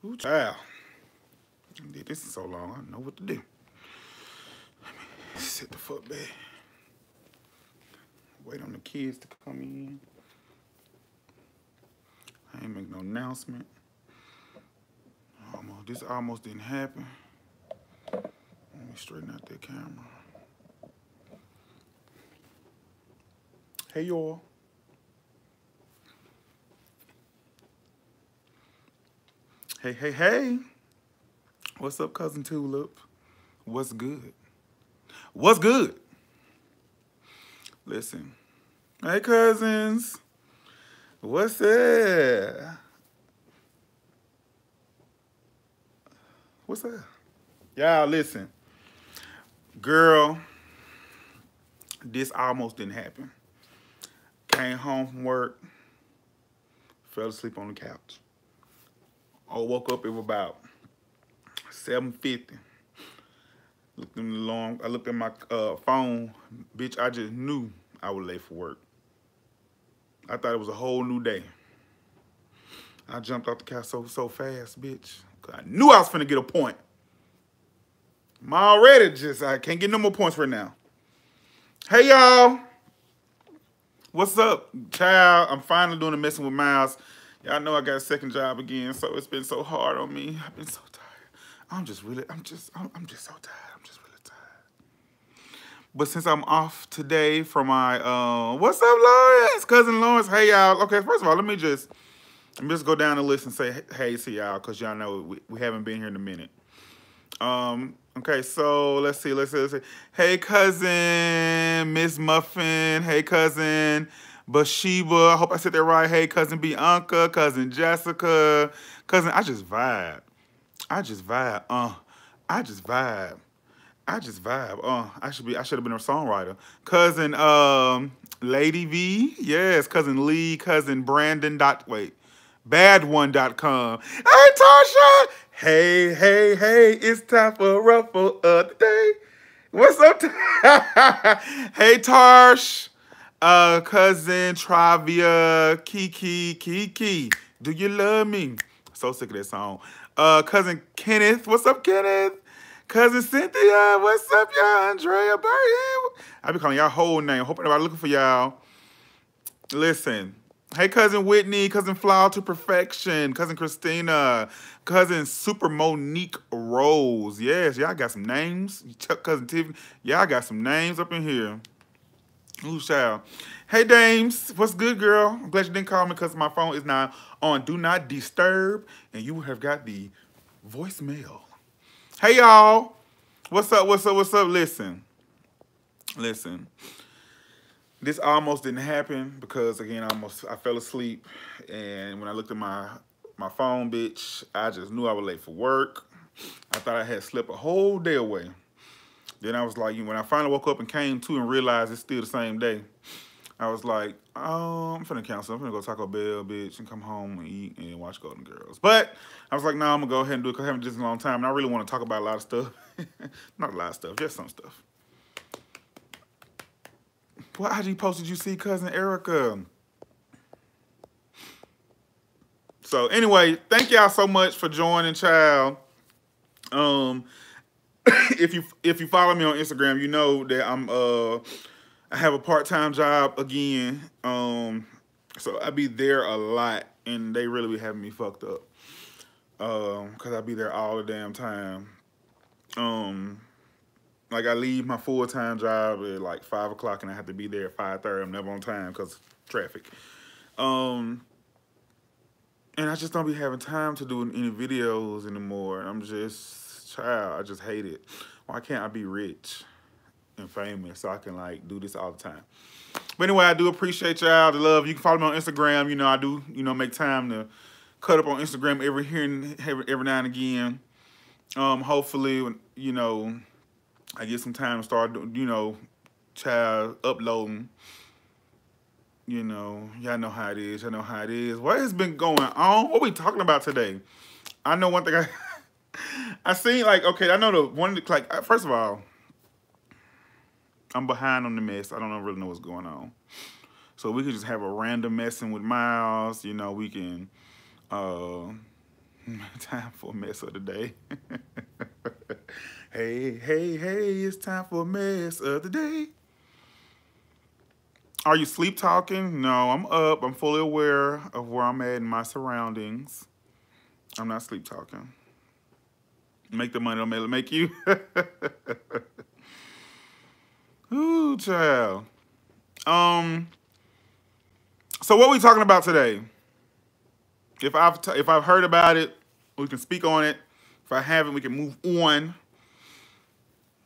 Ooh, child. This is so long. I don't know what to do. Sit the fuck back. Wait on the kids to come in. I ain't make no announcement. This almost didn't happen. Let me straighten out that camera. Hey, y'all. Hey, hey, hey. What's up, Cousin Tulip? What's good? What's good? Listen. Hey, cousins. What's up? What's up? Y'all, listen. Girl, this almost didn't happen. Came home from work, fell asleep on the couch. I woke up, it was about 7:50. Looked in the alarm. I looked at my phone. Bitch, I just knew I was late for work. I thought it was a whole new day. I jumped off the couch so fast, bitch. Cause I knew I was finna get a point. I'm already I can't get no more points right now. Hey, y'all. What's up, child? I'm finally doing the Messing with Myles. Y'all know I got a second job again, so it's been so hard on me. I've been so tired. I'm just so tired. I'm just really tired. But since I'm off today for my, what's up, Lawrence? Cousin Lawrence. Hey, y'all. Okay, first of all, let me just go down the list and say hey to y'all, because y'all know we haven't been here in a minute. Okay, so let's see. Hey, cousin Miss Muffin. Hey, cousin Bathsheba. I hope I said that right. Hey, cousin Bianca. Cousin Jessica. Cousin, I just vibe. I just vibe. I just vibe. I should have been a songwriter. Cousin Lady V. Yes, cousin Lee. Cousin Brandon. Bad1.com. Hey, Tasha. Hey, it's time for a ruffle of the day. What's up? Hey, Tarsh. Cousin Travia. Kiki. Do you love me? So sick of that song. Cousin Kenneth. What's up, Kenneth? Cousin Cynthia. What's up, y'all? Andrea Burton. I be calling y'all whole name. Hoping everybody looking for y'all. Listen. Hey, Cousin Whitney, Cousin Flower to Perfection, Cousin Christina, Cousin Super Monique Rose. Yes, y'all got some names. Cousin Tiffany, y'all got some names up in here. Ooh, child. Hey, dames, what's good, girl? I'm glad you didn't call me because my phone is now on Do Not Disturb, and you have got the voicemail. Hey, y'all. What's up? Listen. This almost didn't happen because, again, I fell asleep, and when I looked at my phone, bitch, I just knew I was late for work. I thought I had slept a whole day away. Then I was like, when I finally woke up and came to and realized it's still the same day, I was like, oh, I'm finna cancel. I'm finna go Taco Bell, bitch, and come home and eat and watch Golden Girls. But I was like, no, I'm gonna go ahead and do it because I haven't done this in a long time, and I really want to talk about a lot of stuff. Not a lot of stuff, just some stuff. What IG post did you see, Cousin Erica? So anyway, thank y'all so much for joining, child. If you follow me on Instagram, you know that I have a part-time job again. So I be there a lot, and they really be having me fucked up. Cause I be there all the damn time. Like I leave my full-time job at like 5 o'clock, and I have to be there at 5:30. I'm never on time because traffic. And I just don't be having time to do any videos anymore. And I'm just, child, I just hate it. Why can't I be rich and famous so I can like do this all the time? But anyway, I do appreciate y'all, the love. You can follow me on Instagram. You know, I do, make time to cut up on Instagram every now and again. Hopefully, I get some time to start, child uploading. Y'all know how it is. What has been going on? What we talking about today? I know one thing I seen, like, okay, I know first of all, I'm behind on the mess. I don't really know what's going on. So we could just have a random messing with Myles. We can Time for a mess of the day. Hey, hey, hey, it's time for a mess of the day. Are you sleep talking? No, I'm up. I'm fully aware of where I'm at in my surroundings. I'm not sleep talking. Make the money, don't make you. Ooh, child. Um, so what we talking about today? If I've heard about it, we can speak on it. If I haven't, we can move on.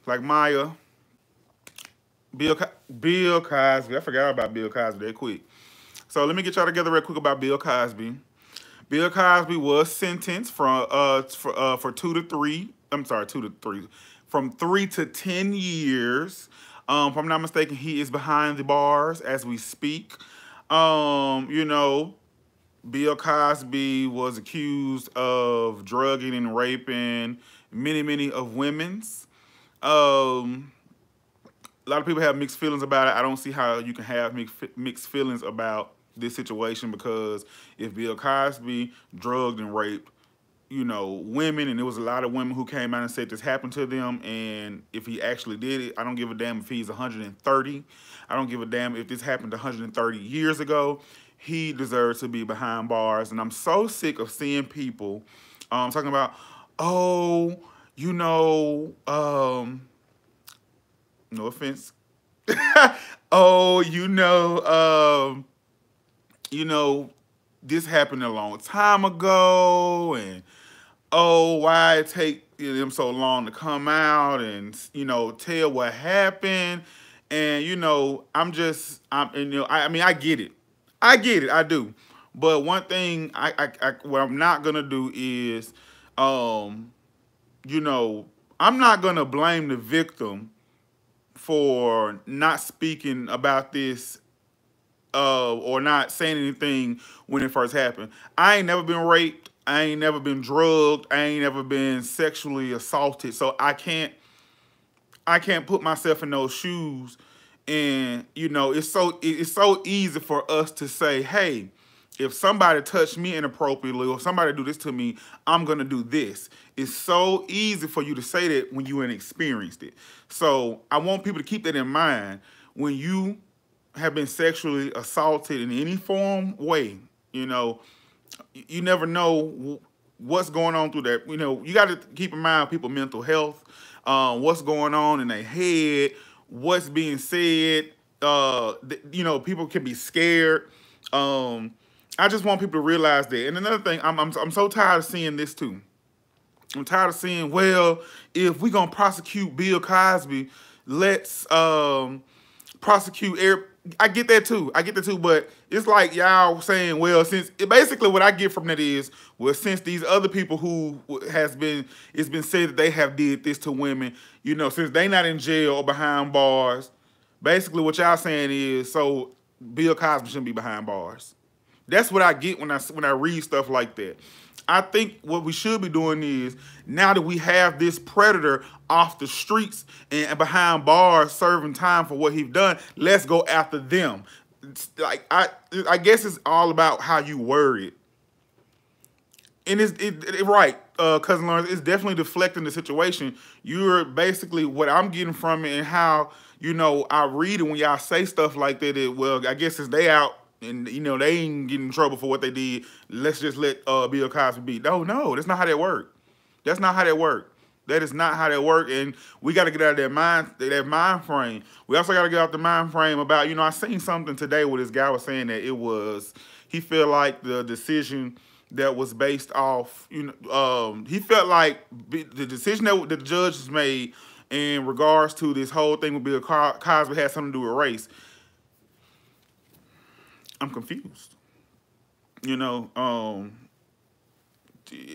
Like Maya, Bill Cosby. I forgot about Bill Cosby that quick. So let me get y'all together real quick about Bill Cosby. Bill Cosby was sentenced for 2 to 3. I'm sorry, 2 to 3, from 3 to 10 years. If I'm not mistaken, he is behind the bars as we speak. You know, Bill Cosby was accused of drugging and raping many of women's. A lot of people have mixed feelings about it. I don't see how you can have mixed feelings about this situation, because if Bill Cosby drugged and raped, women, and there was a lot of women who came out and said this happened to them, and if he actually did it, I don't give a damn if he's 130. I don't give a damn if this happened 130 years ago. He deserves to be behind bars, and I'm so sick of seeing people talking about, oh, no offense. Oh, this happened a long time ago, and why it take them so long to come out and tell what happened, and I mean, I get it, I do, but one thing what I'm not gonna do is, I'm not gonna blame the victim for not speaking about this or not saying anything when it first happened. I ain't never been raped. I ain't never been drugged. I ain't never been sexually assaulted. So I can't put myself in those shoes. And it's so easy for us to say, hey, if somebody touched me inappropriately or somebody do this to me, I'm gonna do this. It's so easy for you to say that when you ain't experienced it. So I want people to keep that in mind when you have been sexually assaulted in any form way. You never know what's going on through that. You got to keep in mind people's mental health, what's going on in their head, what's being said. People can be scared. I just want people to realize that. And another thing, I'm so tired of seeing this too. I'm tired of seeing, well, if we're gonna prosecute Bill Cosby, let's prosecute Eric. I get that too. But it's like y'all saying, well, since basically what I get from that is, well, since these other people who it's been said that they have did this to women, since they not in jail or behind bars, basically what y'all saying is, so Bill Cosby shouldn't be behind bars. That's what I get when I read stuff like that. I think what we should be doing is, now that we have this predator off the streets and behind bars serving time for what he's done, let's go after them. It's like I guess it's all about how you word it. And right, Cousin Lawrence, it's definitely deflecting the situation. You're basically, what I'm getting from it and how, I read it when y'all say stuff like that, well, I guess it's they out and, they ain't getting in trouble for what they did. Let's just let Bill Cosby be. No, that's not how that work. That's not how that work. That is not how that work, and we got to get out of that mind frame. We also got to get out the mind frame about, I seen something today where this guy was saying that he felt like the decision that was based off, he felt like the decision that the judges made in regards to this whole thing with Bill Cosby had something to do with race. I'm confused.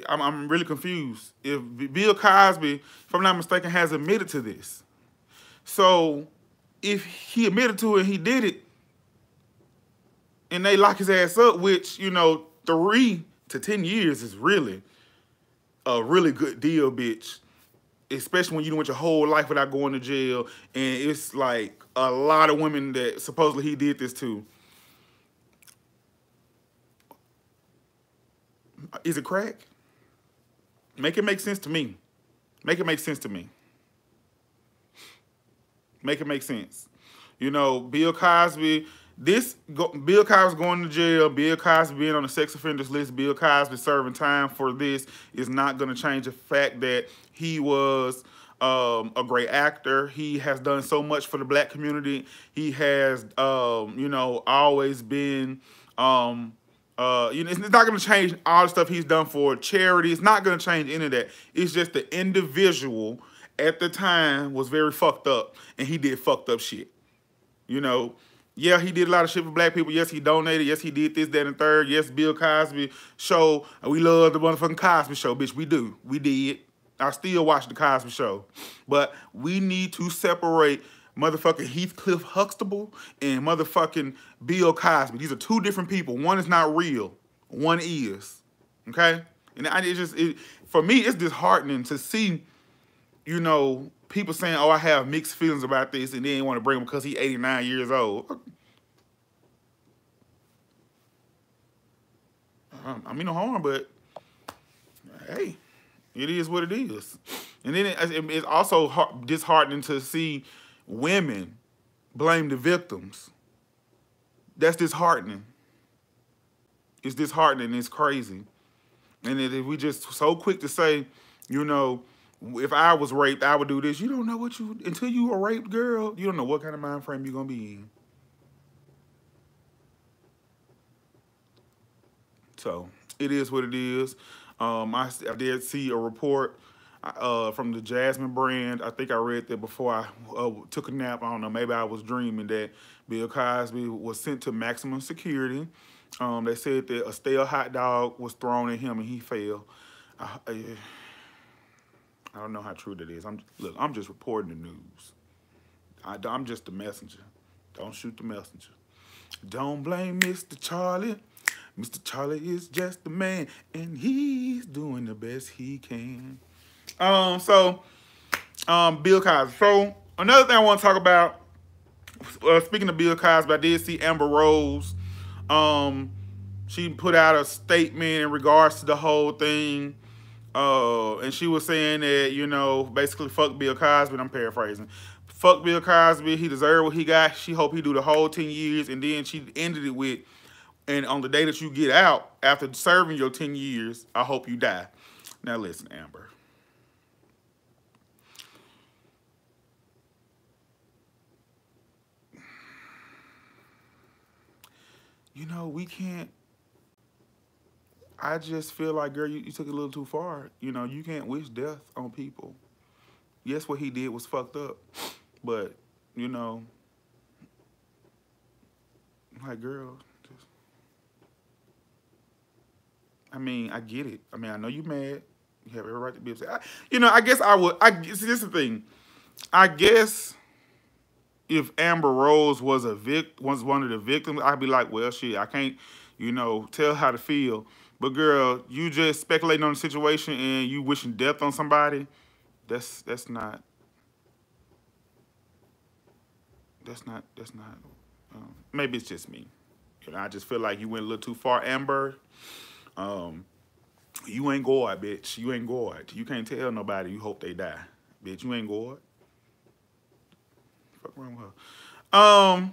I'm really confused. If Bill Cosby, if I'm not mistaken, has admitted to this. So if he admitted to it and he did it, and they lock his ass up, which, 3 to 10 years is really a really good deal, bitch. Especially when you went your whole life without going to jail, and it's like a lot of women that supposedly he did this to. Is it crack? Make it make sense to me. Make it make sense to me. Make it make sense. You know, Bill Cosby. Bill Cosby going to jail. Bill Cosby being on the sex offenders list. Bill Cosby serving time for this is not going to change the fact that he was a great actor. He has done so much for the black community. He has, you know, always been. You know, it's not going to change all the stuff he's done for charity. It's not going to change any of that. It's just the individual at the time was very fucked up, and he did fucked up shit. You know, yeah, he did a lot of shit for black people. Yes, he donated. Yes, he did this, that, and third. Yes, Bill Cosby show. We love the motherfucking Cosby show, bitch. We do. We did. I still watch the Cosby show. But we need to separate motherfucking Heathcliff Huxtable and motherfucking Bill Cosby. These are two different people. One is not real. One is. Okay? And for me, it's disheartening to see, you know, people saying, oh, I have mixed feelings about this, and they didn't want to bring him because he's 89 years old. I mean no harm, but hey, it is what it is. And then it's also disheartening to see women blame the victims. That's disheartening. It's disheartening. It's crazy. And if we just so quick to say, you know, if I was raped, I would do this. You don't know until you a raped girl, you don't know what kind of mind frame you're going to be in. So, it is what it is. I did see a report from the Jasmine brand. I think I read that before I took a nap. I don't know, maybe I was dreaming that Bill Cosby was sent to maximum security. They said that a stale hot dog was thrown at him and he fell. I don't know how true that is. I'm just reporting the news. I'm just the messenger. Don't shoot the messenger. Don't blame Mr. Charlie. Mr. Charlie is just the man, and he's doing the best he can. Bill Cosby. So another thing I want to talk about. Speaking of Bill Cosby, I did see Amber Rose. She put out a statement in regards to the whole thing. And she was saying that, you know, basically fuck Bill Cosby. I'm paraphrasing. Fuck Bill Cosby. He deserved what he got. She hope he do the whole 10 years. And then she ended it with, and on the day that you get out, after serving your 10 years, I hope you die. Now listen, Amber. You know, we can't. I just feel like, girl, you took it a little too far. You know, you can't wish death on people. Yes, what he did was fucked up. But, you know, like, girl, just, I mean, I get it. I mean, I know you mad. You have every right to be upset. You know, I guess I would. See, this is the thing. I guess if Amber Rose was one of the victims, I'd be like, well, shit, I can't, you know, tell how to feel. But girl, you just speculating on the situation and you wishing death on somebody. That's not. Maybe it's just me. You know, I just feel like you went a little too far, Amber. You ain't God, bitch. You ain't God. You can't tell nobody you hope they die, bitch. You ain't God. Fuck wrong with her.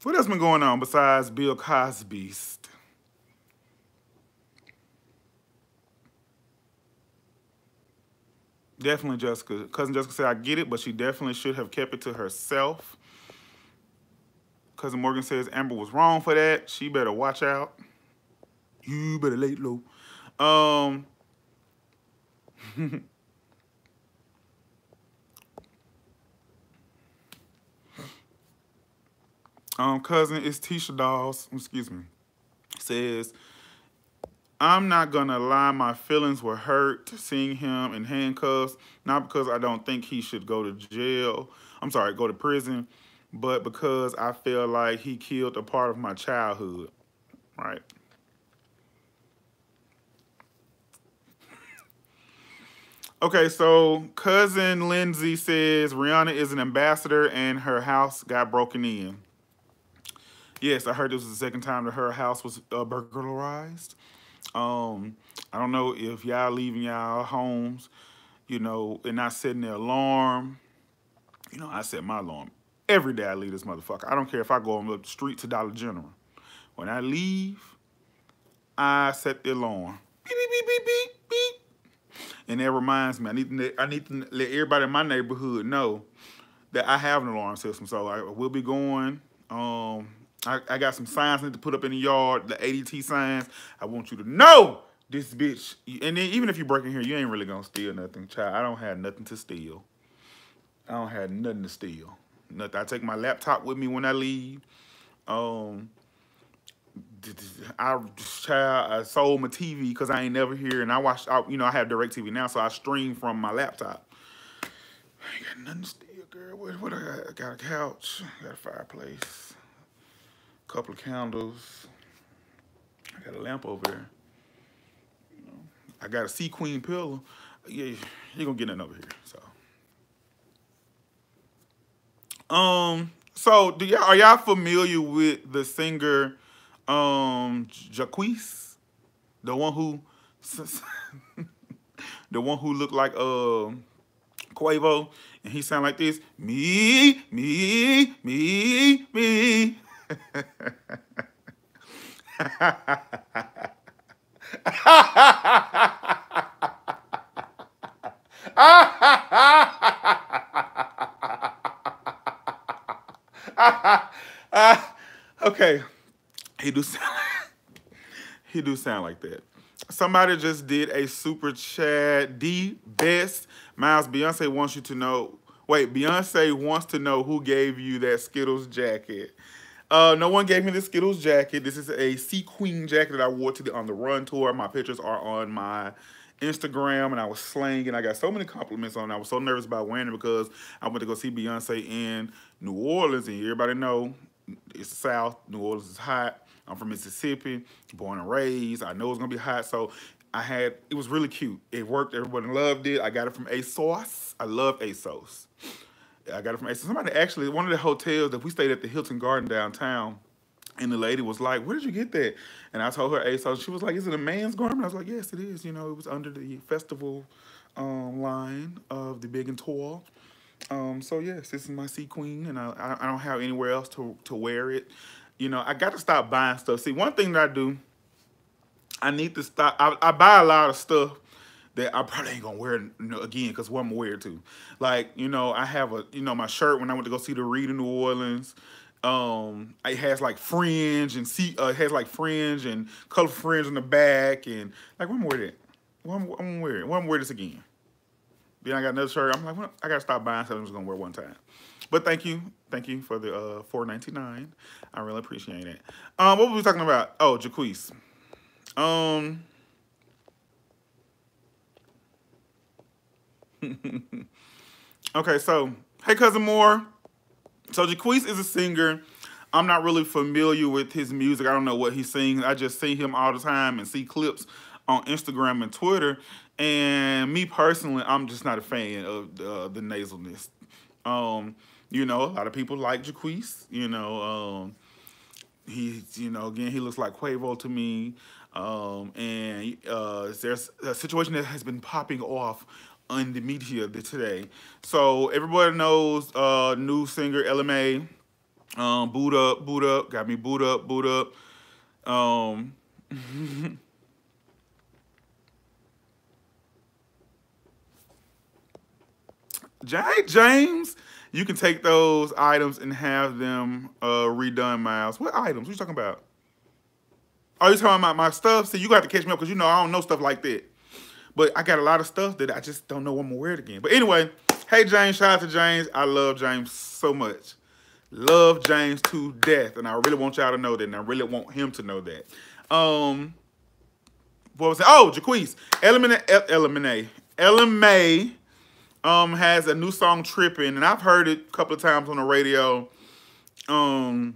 What else been going on besides Bill Cosby's? Definitely Jessica. Cousin Jessica said, I get it, but she definitely should have kept it to herself. Cousin Morgan says Amber was wrong for that. She better watch out. You better lay low. Cousin, it's Tisha Dawes, excuse me, says, I'm not gonna lie, my feelings were hurt seeing him in handcuffs, not because I don't think he should go to jail, go to prison, but because I feel like he killed a part of my childhood, right? Okay, so Cousin Lindsay says Rihanna is an ambassador and her house got broken in. Yes, I heard this was the second time that her house was burglarized. I I don't know if y'all leaving y'all homes, you know, and not setting the alarm. You know, I set my alarm every day I leave this motherfucker. I don't care if I go on the street to Dollar General. When I leave, I set the alarm. Beep, beep, beep, beep, beep, beep. And that reminds me, I need to let everybody in my neighborhood know that I have an alarm system. So I will be going. I got some signs I need to put up in the yard, the ADT signs. I want you to know this bitch. And then even if you break in here, you ain't really gonna steal nothing, child. I don't have nothing to steal. I don't have nothing to steal. Nothing. I take my laptop with me when I leave. I sold my TV because I ain't never here, and I watched. You know, I have DirecTV now, so I stream from my laptop. I ain't got nothing to steal, girl. What I got? I got a couch. I got a fireplace. A couple of candles. I got a lamp over there. You know, I got a Sea Queen pillow. Yeah, you're gonna get nothing over here. So are y'all familiar with the singer Jacquees? The one who the one who looked like Quavo, and he sound like this. Me. Okay, he do sound like that. Somebody just did a super chat. The best. Myles, Beyonce wants you to know. Wait, Beyonce wants to know who gave you that Skittles jacket. No one gave me the Skittles jacket. This is a Sea Queen jacket that I wore to the On the Run tour. My pictures are on my Instagram, and I was slaying, and I got so many compliments on it. I was so nervous about wearing it because I went to go see Beyonce in New Orleans, and everybody know it's the South. New Orleans is hot. I'm from Mississippi, born and raised. I know it's gonna be hot, so it was really cute. It worked. Everybody loved it. I got it from ASOS. I love ASOS. I got it from ASOS. Somebody actually, one of the hotels that we stayed at the Hilton Garden downtown, and the lady was like, "Where did you get that?" And I told her ASOS. She was like, "Is it a man's garment?" I was like, "Yes, it is." You know, it was under the festival line of the Big and Tall. So yes, this is my Sea Queen, and I don't have anywhere else to wear it. You know, I got to stop buying stuff. See, one thing that I do, I need to stop. I buy a lot of stuff that I probably ain't gonna wear again because what I'm gonna wear to. Like, you know, I have my shirt when I went to go see the Reed in New Orleans. It has like fringe and it has like fringe and colorful fringe on the back, and like, when I'm gonna wear that? I'm gonna wear it. When I'm gonna wear this again? Then I got another shirt. I'm like, well, I gotta stop buying stuff I'm just gonna wear one time. But thank you for the $4.99. I really appreciate it. What were we talking about? Oh, Jacquees. Okay, so hey, cousin Moore. So Jacquees is a singer. I'm not really familiar with his music. I don't know what he sings. I just see him all the time and see clips on Instagram and Twitter. And me personally, I'm just not a fan of the nasalness. You know, a lot of people like Jacquees. You know, again, he looks like Quavo to me. And there's a situation that has been popping off on the media today. So everybody knows new singer LMA. Boot up, got me boot up. James, you can take those items and have them redone, Myles. What items? What you talking about? Oh, you talking about my stuff? See, you got to catch me up because you know I don't know stuff like that. But I got a lot of stuff that I just don't know when I'm going to wear it again. But anyway, hey, James. Shout out to James. I love James so much. Love James to death. And I really want y'all to know that. And I really want him to know that. What was it? Oh, Jacquees. LMA has a new song, Trippin'. And I've heard it a couple of times on the radio. And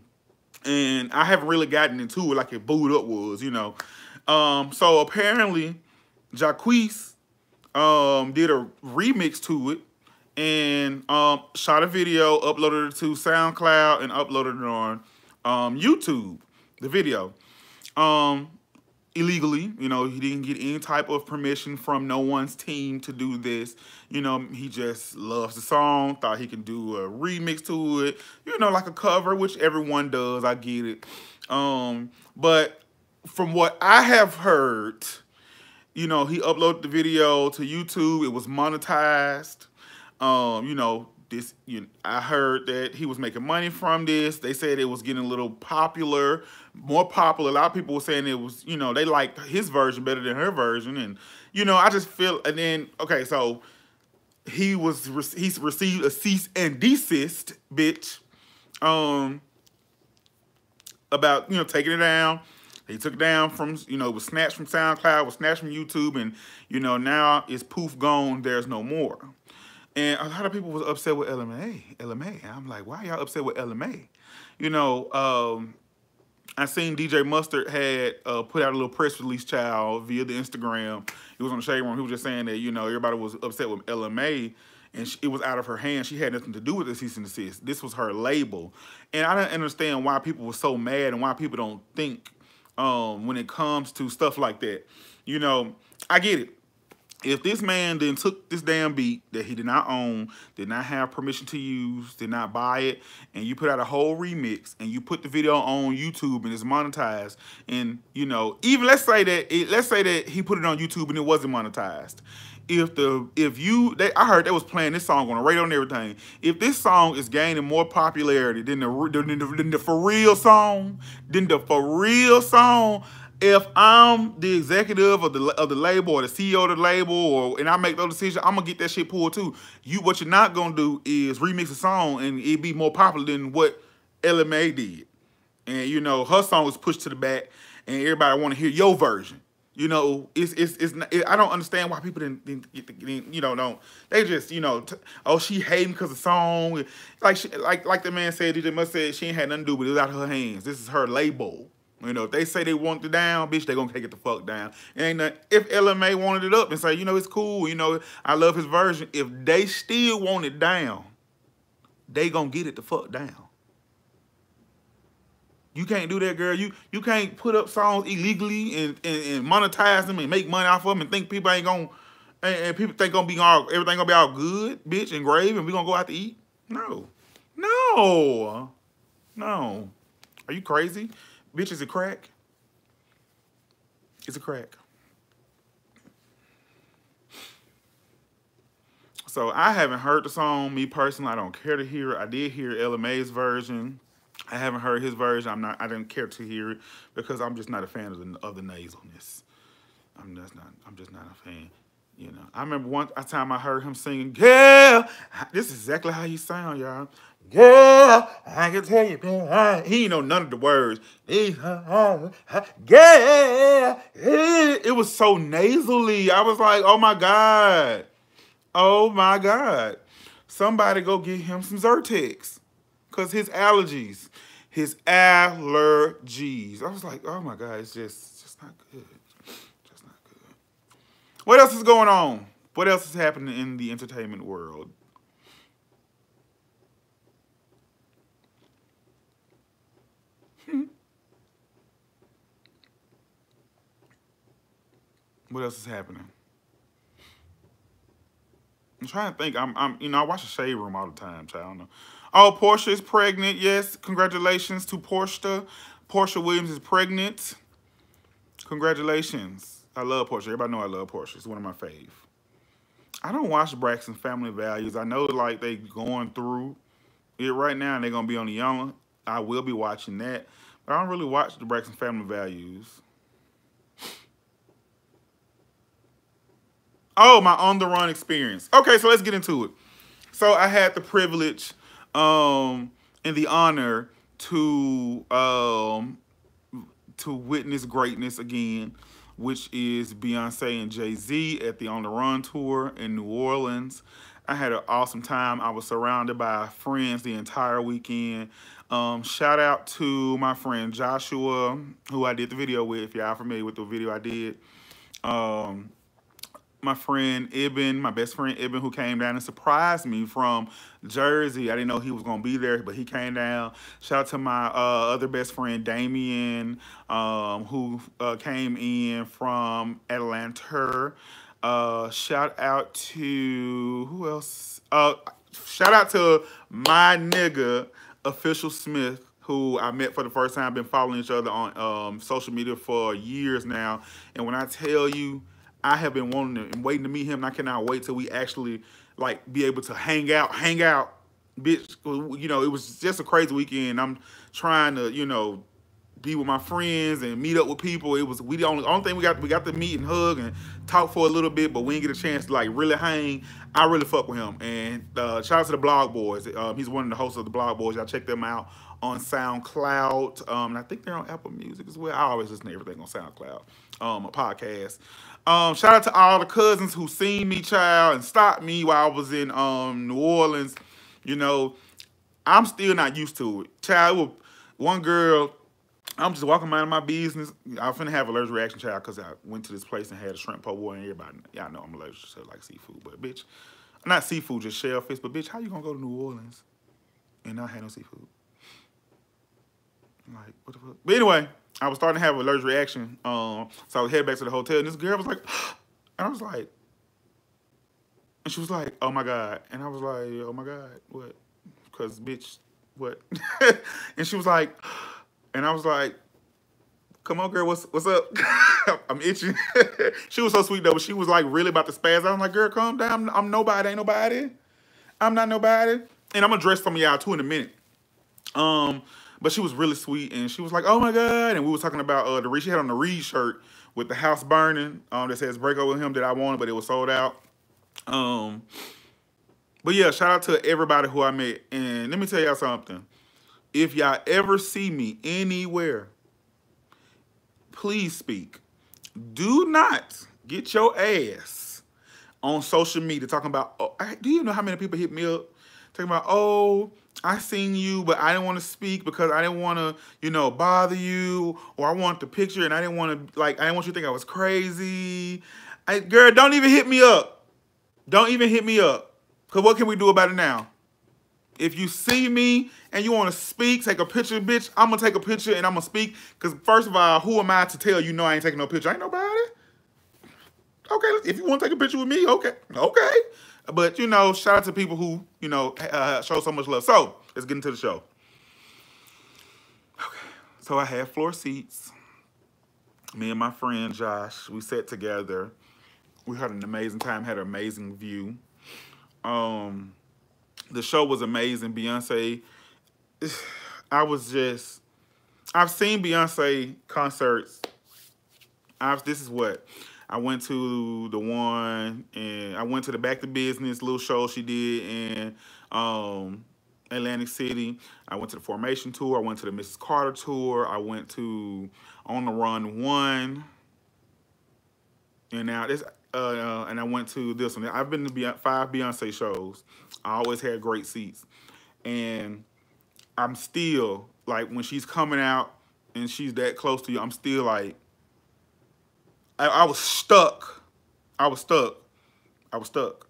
I haven't really gotten into it like it Boot Up was, you know. So apparently, Jacquees did a remix to it and shot a video, uploaded it to SoundCloud, and uploaded it on YouTube, the video. illegally. You know, he didn't get any type of permission from no one's team to do this. You know, he just loves the song, thought he could do a remix to it, you know, like a cover, which everyone does. I get it. But from what I have heard, you know, he uploaded the video to YouTube. It was monetized. You know, I heard that he was making money from this. They said it was getting a little popular, more popular. A lot of people were saying it was, you know, they liked his version better than her version, and you know, I just feel. And then, okay, so he's received a cease and desist, bitch, um, about, you know, taking it down. He took it down from, you know, it was snatched from SoundCloud, was snatched from YouTube, and you know, now it's poof gone. There's no more. And a lot of people was upset with LMA. LMA. And I'm like, why y'all upset with LMA? You know, I seen DJ Mustard had put out a little press release, child, via the Instagram. He was on the Shade Room. He was just saying that, you know, everybody was upset with LMA, and it was out of her hands. She had nothing to do with the cease and desist. This was her label. And I don't understand why people were so mad and why people don't think when it comes to stuff like that. You know, I get it. If this man then took this damn beat that he did not own, did not have permission to use, did not buy it, and you put out a whole remix and you put the video on YouTube and it's monetized, and you know, even let's say that he put it on YouTube and it wasn't monetized. I heard they was playing this song on the radio and everything. If this song is gaining more popularity than the for real song, if I'm the executive of the label or the CEO of the label, and I make those decisions, I'm gonna get that shit pulled too. What you're not gonna do is remix a song and it be more popular than what LMA did. And you know, her song was pushed to the back, and everybody want to hear your version. You know, I don't understand why people didn't you know, don't, they just, you know, oh, she hating because of the song, like the man said, DJ Must said, she ain't had nothing to do with it. It was out of her hands. This is her label. You know, if they say they want it down, bitch, they gonna take it the fuck down. It ain't nothing. If LMA wanted it up and say, you know, it's cool, you know, I love his version, if they still want it down, they gonna get it the fuck down. You can't do that, girl. You can't put up songs illegally and monetize them and make money off of them and think people ain't gonna, and people think everything gonna be all good, bitch, and gravy, and we gonna go out to eat. No. No. No. Are you crazy? Bitch, is it crack? It's a crack. So I haven't heard the song, me personally. I don't care to hear it. I did hear LMA's version. I haven't heard his version. I didn't care to hear it because I'm just not a fan of the nasalness. I'm just not a fan. You know, I remember one time I heard him singing, "Girl," this is exactly how he sound, y'all. "Girl, I can tell you, man." He ain't know none of the words. "Girl," it was so nasally. I was like, oh my God. Oh my God. Somebody go get him some Zyrtex. Because his allergies. His allergies. I was like, oh my God, it's just not good. Just not good. What else is going on? What else is happening in the entertainment world? What else is happening? I'm trying to think. You know, I watch the Shade Room all the time, child. I don't know. Oh, Portia is pregnant. Yes, congratulations to Portia. Portia Williams is pregnant. Congratulations. I love Portia. Everybody know I love Portia. It's one of my fave. I don't watch Braxton Family Values. I know like they going through it right now and they're gonna be on the Young. I will be watching that, but I don't really watch the Braxton Family Values. Oh, my on the run experience. Okay, so let's get into it. So I had the privilege and the honor to witness greatness again, which is Beyonce and Jay-Z at the On the Run tour in New Orleans. I had an awesome time. I was surrounded by friends the entire weekend. Shout out to my friend Joshua, who I did the video with. If y'all familiar with the video I did. my friend Ibn, my best friend Ibn, who came down and surprised me from Jersey. I didn't know he was gonna be there, but he came down. Shout out to my other best friend Damien, who came in from Atlanta. Shout out to who else? Shout out to my nigga Official Smith, who I met for the first time. Been following each other on social media for years now, and when I tell you, I have been wanting to, and waiting to meet him, and I cannot wait till we actually like be able to hang out, bitch. You know, it was just a crazy weekend. I'm trying to, you know, be with my friends and meet up with people. It was the only thing we got to meet and hug and talk for a little bit, but we didn't get a chance to like really hang. I really fuck with him. And shout out to the Blog Boys. He's one of the hosts of the Blog Boys. Y'all check them out on SoundCloud. And I think they're on Apple Music as well. I always listen to everything on SoundCloud. A podcast. Shout out to all the cousins who seen me, child, and stopped me while I was in New Orleans. You know, I'm still not used to it. Child, one girl, I'm just walking around my business. I'm finna have an allergic reaction, child, because I went to this place and had a shrimp po' boy, and everybody, y'all know I'm allergic to like seafood, but bitch, not seafood, just shellfish, but bitch, how you gonna go to New Orleans and not have no seafood? Like, what the fuck? But anyway, I was starting to have an allergic reaction, so I was headed back to the hotel, and this girl was like, and I was like, and she was like, oh my God, and I was like, oh my God, what? Because bitch, what? And she was like, and I was like, come on, girl, what's up? I'm itching. She was so sweet, though, but she was, like, really about to spaz. I was like, girl, calm down. I'm nobody. Ain't nobody. I'm not nobody. And I'm going to address some of y'all, too, in a minute. But she was really sweet, and she was like, oh, my God. And we were talking about she had on the Reed shirt with the house burning that says break up with him that I wanted, but it was sold out. But, yeah, shout out to everybody who I met. And let me tell y'all something. If y'all ever see me anywhere, please speak. Do not get your ass on social media talking about, oh, do you know how many people hit me up talking about, oh, I seen you, but I didn't want to speak because I didn't want to, you know, bother you, or I want the picture and I didn't want to, like, I didn't want you to think I was crazy. Girl, don't even hit me up. Don't even hit me up. Because what can we do about it now? If you see me and you want to speak, take a picture, bitch, I'm going to take a picture and I'm going to speak. Because first of all, who am I to tell you no, I ain't taking no picture? I ain't nobody. Okay, if you want to take a picture with me, okay. Okay. But, you know, shout out to people who, you know, show so much love. So, let's get into the show. Okay. So, I had floor seats. Me and my friend Josh, we sat together. We had an amazing time, had an amazing view. The show was amazing. Beyonce, I've seen Beyonce concerts. This is what, I went to the one, and I went to the Back to Business little show she did in Atlantic City. I went to the Formation Tour. I went to the Mrs. Carter Tour. I went to On the Run 1. And now this, and I went to this one. I've been to 5 Beyonce shows. I always had great seats. And I'm still, like, when she's coming out and she's that close to you, I'm still like, I was stuck. I was stuck. I was stuck.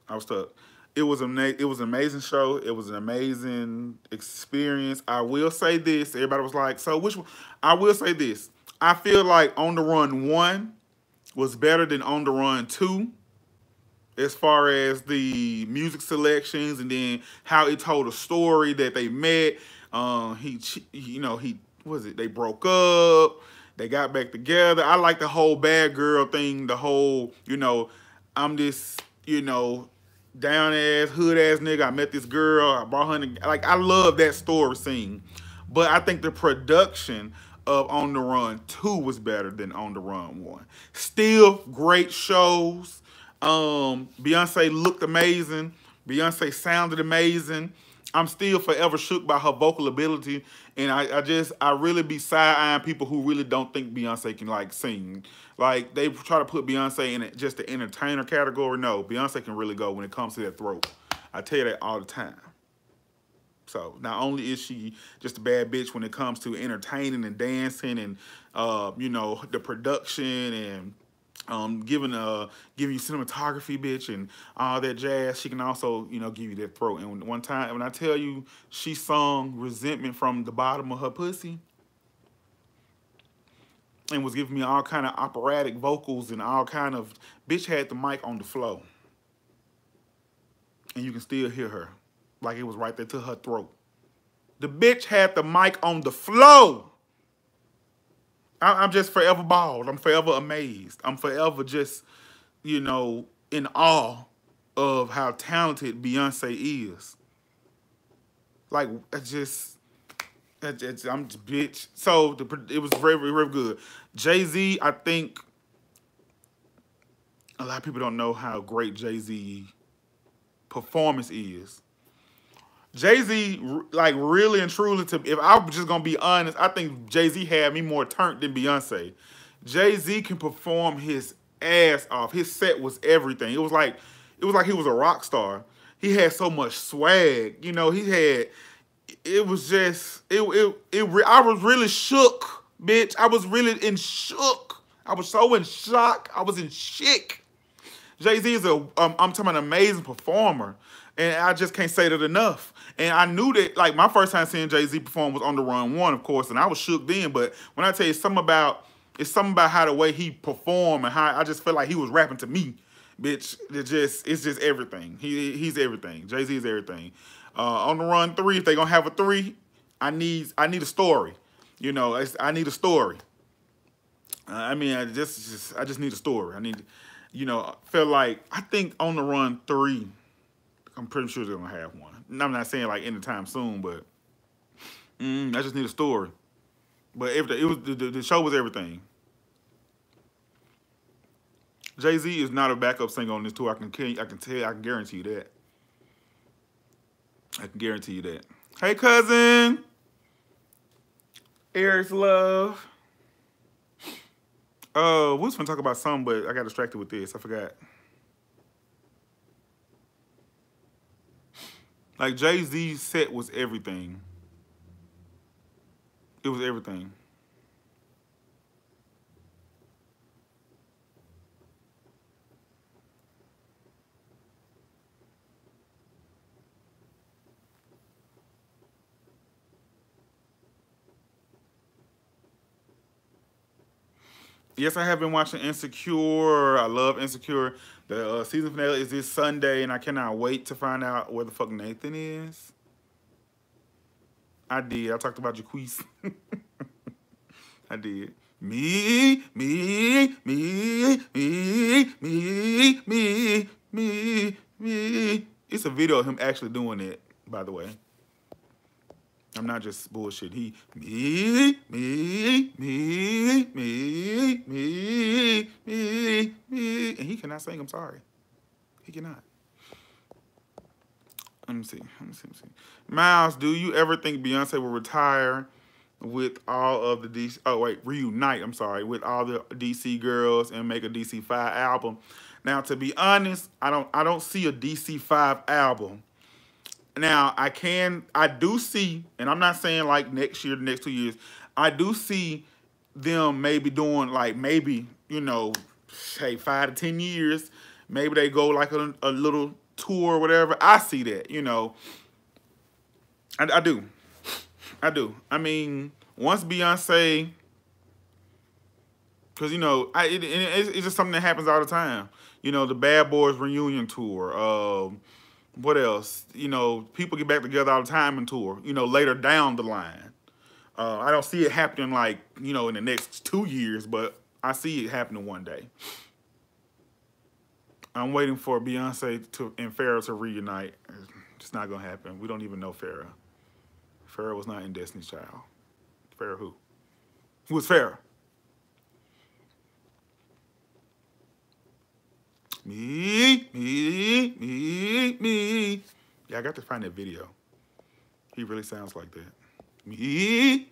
I was stuck. It was an amazing show. It was an amazing experience. I will say this. Everybody was like, so which one? I will say this. I feel like On the Run 1 was better than On the Run 2. As far as the music selections and then how it told a story that they met. They broke up, they got back together. I like the whole bad girl thing, the whole, you know, I'm this, you know, down ass, hood ass nigga. I met this girl, I brought her in, like, I love that story scene. But I think the production of On the Run 2 was better than On the Run 1. Still great shows. Beyonce looked amazing. Beyonce sounded amazing. I'm still forever shook by her vocal ability. And I really be side-eyeing people who really don't think Beyonce can, like, sing. Like, they try to put Beyonce in just the entertainer category. No, Beyonce can really go when it comes to that throat. I tell you that all the time. So, not only is she just a bad bitch when it comes to entertaining and dancing and, you know, the production and giving you cinematography, bitch, and all that jazz. She can also, you know, give you that throat. And one time, when I tell you, she sung "Resentment" from the bottom of her pussy, and was giving me all kind of operatic vocals and all kind of. Bitch had the mic on the floor, and you can still hear her, like it was right there to her throat. The bitch had the mic on the floor. I'm just forever bald. I'm forever amazed. I'm forever just, you know, in awe of how talented Beyonce is. Like, I'm just bitch. So it was very, very, very good. Jay-Z, I think a lot of people don't know how great Jay-Z performance is. Jay-Z, like, really and truly, if I'm just gonna be honest, I think Jay-Z had me more turned than Beyonce. Jay-Z can perform his ass off. His set was everything. It was like he was a rock star. He had so much swag. You know, it was just I was really shook, bitch. I was really in shook. I was so in shock. I was in shit. Jay-Z is I'm talking about an amazing performer. And I just can't say that enough. And I knew that, like, my first time seeing Jay-Z perform was On the Run 1, of course, and I was shook then. But when I tell you it's something about how the way he performed and how I just felt like he was rapping to me, bitch. It's just everything. He's everything. Jay-Z is everything. On the Run 3, if they're gonna have a 3, I need a story. You know, I need a story. I mean, I just need a story. I need, you know, feel like I think On the Run 3. I'm pretty sure they're gonna have one. I'm not saying like anytime soon, but I just need a story. But the show was everything. Jay-Z is not a backup singer on this tour. I can guarantee you that. I can guarantee you that. Hey, cousin. Eric's love. We was gonna talk about something, but I got distracted with this. I forgot. Like, Jay-Z's set was everything. It was everything. Yes, I have been watching Insecure. I love Insecure. The season finale is this Sunday, and I cannot wait to find out where the fuck Nathan is. I did. I talked about Jaquise. I did. Me. It's a video of him actually doing it, by the way. I'm not just bullshit. And he cannot sing. I'm sorry. He cannot. Let me see. Myles, do you ever think Beyonce will retire with all of the DC? Oh wait, reunite. I'm sorry, with all the DC girls and make a DC 5 album. Now, to be honest, I don't see a DC 5 album. Now, I do see, and I'm not saying like next year, the next 2 years, I do see them maybe doing like you know, say 5 to 10 years, maybe they go like a little tour or whatever. I see that, you know. I do. I mean, once Beyonce, because, you know, it's just something that happens all the time. You know, the Bad Boys reunion tour. What else? You know, people get back together all the time and tour, you know, later down the line. I don't see it happening like, you know, in the next 2 years, but I see it happening one day. I'm waiting for Beyonce and Farrah to reunite. It's not going to happen. We don't even know Farrah. Farrah was not in Destiny's Child. Farrah who? Who was Farrah? Me. Yeah, I got to find that video. He really sounds like that. Me.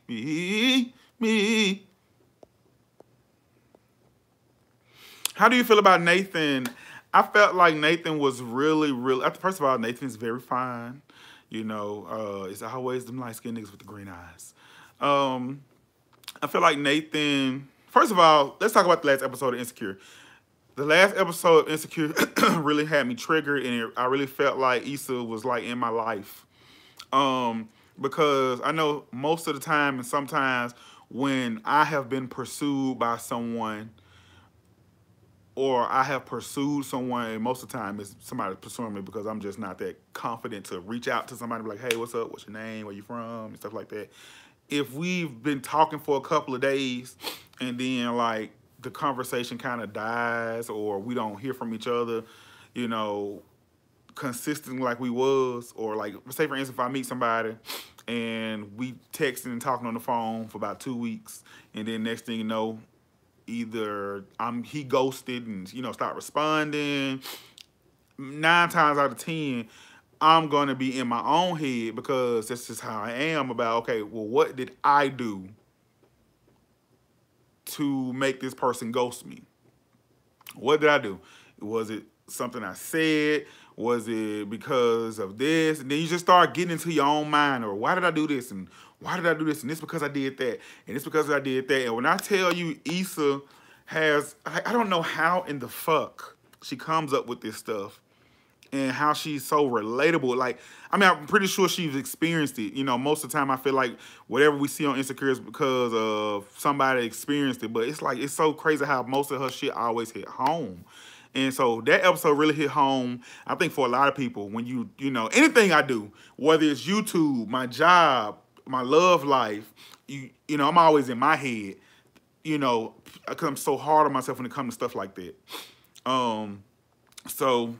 How do you feel about Nathan? I felt like Nathan was really, first of all, Nathan's very fine. You know, it's always them light-skinned niggas with the green eyes. I feel like Nathan, first of all, let's talk about the last episode of Insecure. The last episode of Insecure really had me triggered, and I really felt like Issa was like in my life. Because I know most of the time and sometimes when I have been pursued by someone or I have pursued someone, and most of the time it's somebody pursuing me because I'm just not that confident to reach out to somebody and be like, hey, what's up? What's your name? Where you from? And stuff like that. If we've been talking for a couple of days and then like the conversation kind of dies or we don't hear from each other, you know, consistently like we was, or like say for instance if I meet somebody and we texting and talking on the phone for about 2 weeks and then next thing you know either he ghosted and start responding, 9 times out of 10 I'm gonna be in my own head because that's just how I am about, okay, well, what did I do to make this person ghost me? What did I do? Was it something I said? Was it because of this? And then you just start getting into your own mind, or why did I do this? And why did I do this? And it's because I did that. And it's because I did that. And when I tell you Issa has, I don't know how in the fuck she comes up with this stuff and how she's so relatable. Like, I mean, I'm pretty sure she's experienced it. Most of the time I feel like whatever we see on Insecure is because of somebody experienced it. But it's like, it's so crazy how most of her shit always hit home. And so that episode really hit home, I think, for a lot of people. When anything I do, whether it's YouTube, my job, my love life, I'm always in my head, because I'm so hard on myself when it comes to stuff like that. So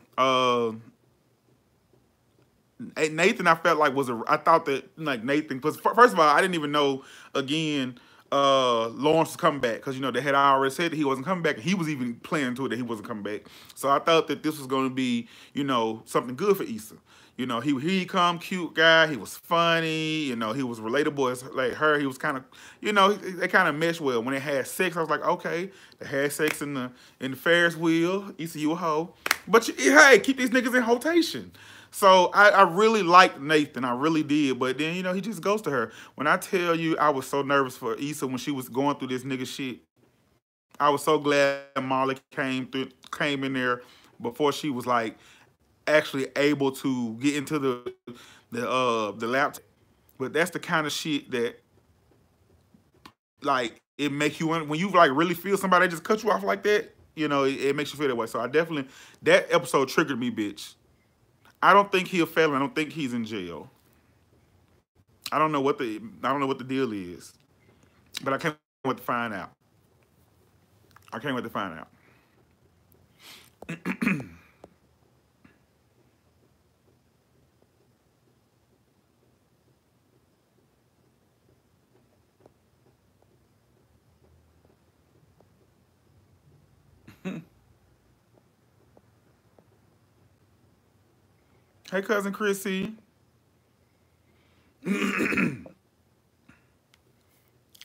Nathan, I felt like I thought that like Nathan, because first of all, I didn't even know again Lawrence was coming back because they had already said that he wasn't coming back, and he was even playing to it that he wasn't coming back. So I thought that this was going to be something good for Issa. He come cute guy. He was funny. He was relatable as like her. He was kind of they kind of meshed well. When they had sex, I was like, okay, they had sex in the Ferris wheel. Issa, you a hoe, but hey, keep these niggas in rotation. So I really liked Nathan. I really did. But then, he just goes to her. When I tell you I was so nervous for Issa when she was going through this nigga shit, I was so glad Molly came in there before she was like actually able to get into the laptop. But that's the kind of shit that like it makes you when you like really feel somebody just cut you off like that, it makes you feel that way. So I definitely, that episode triggered me, bitch. I don't think he'll fail. I don't think he's in jail. I don't know what the deal is, but I can't wait to find out. I can't wait to find out. Hey, cousin Chrissy.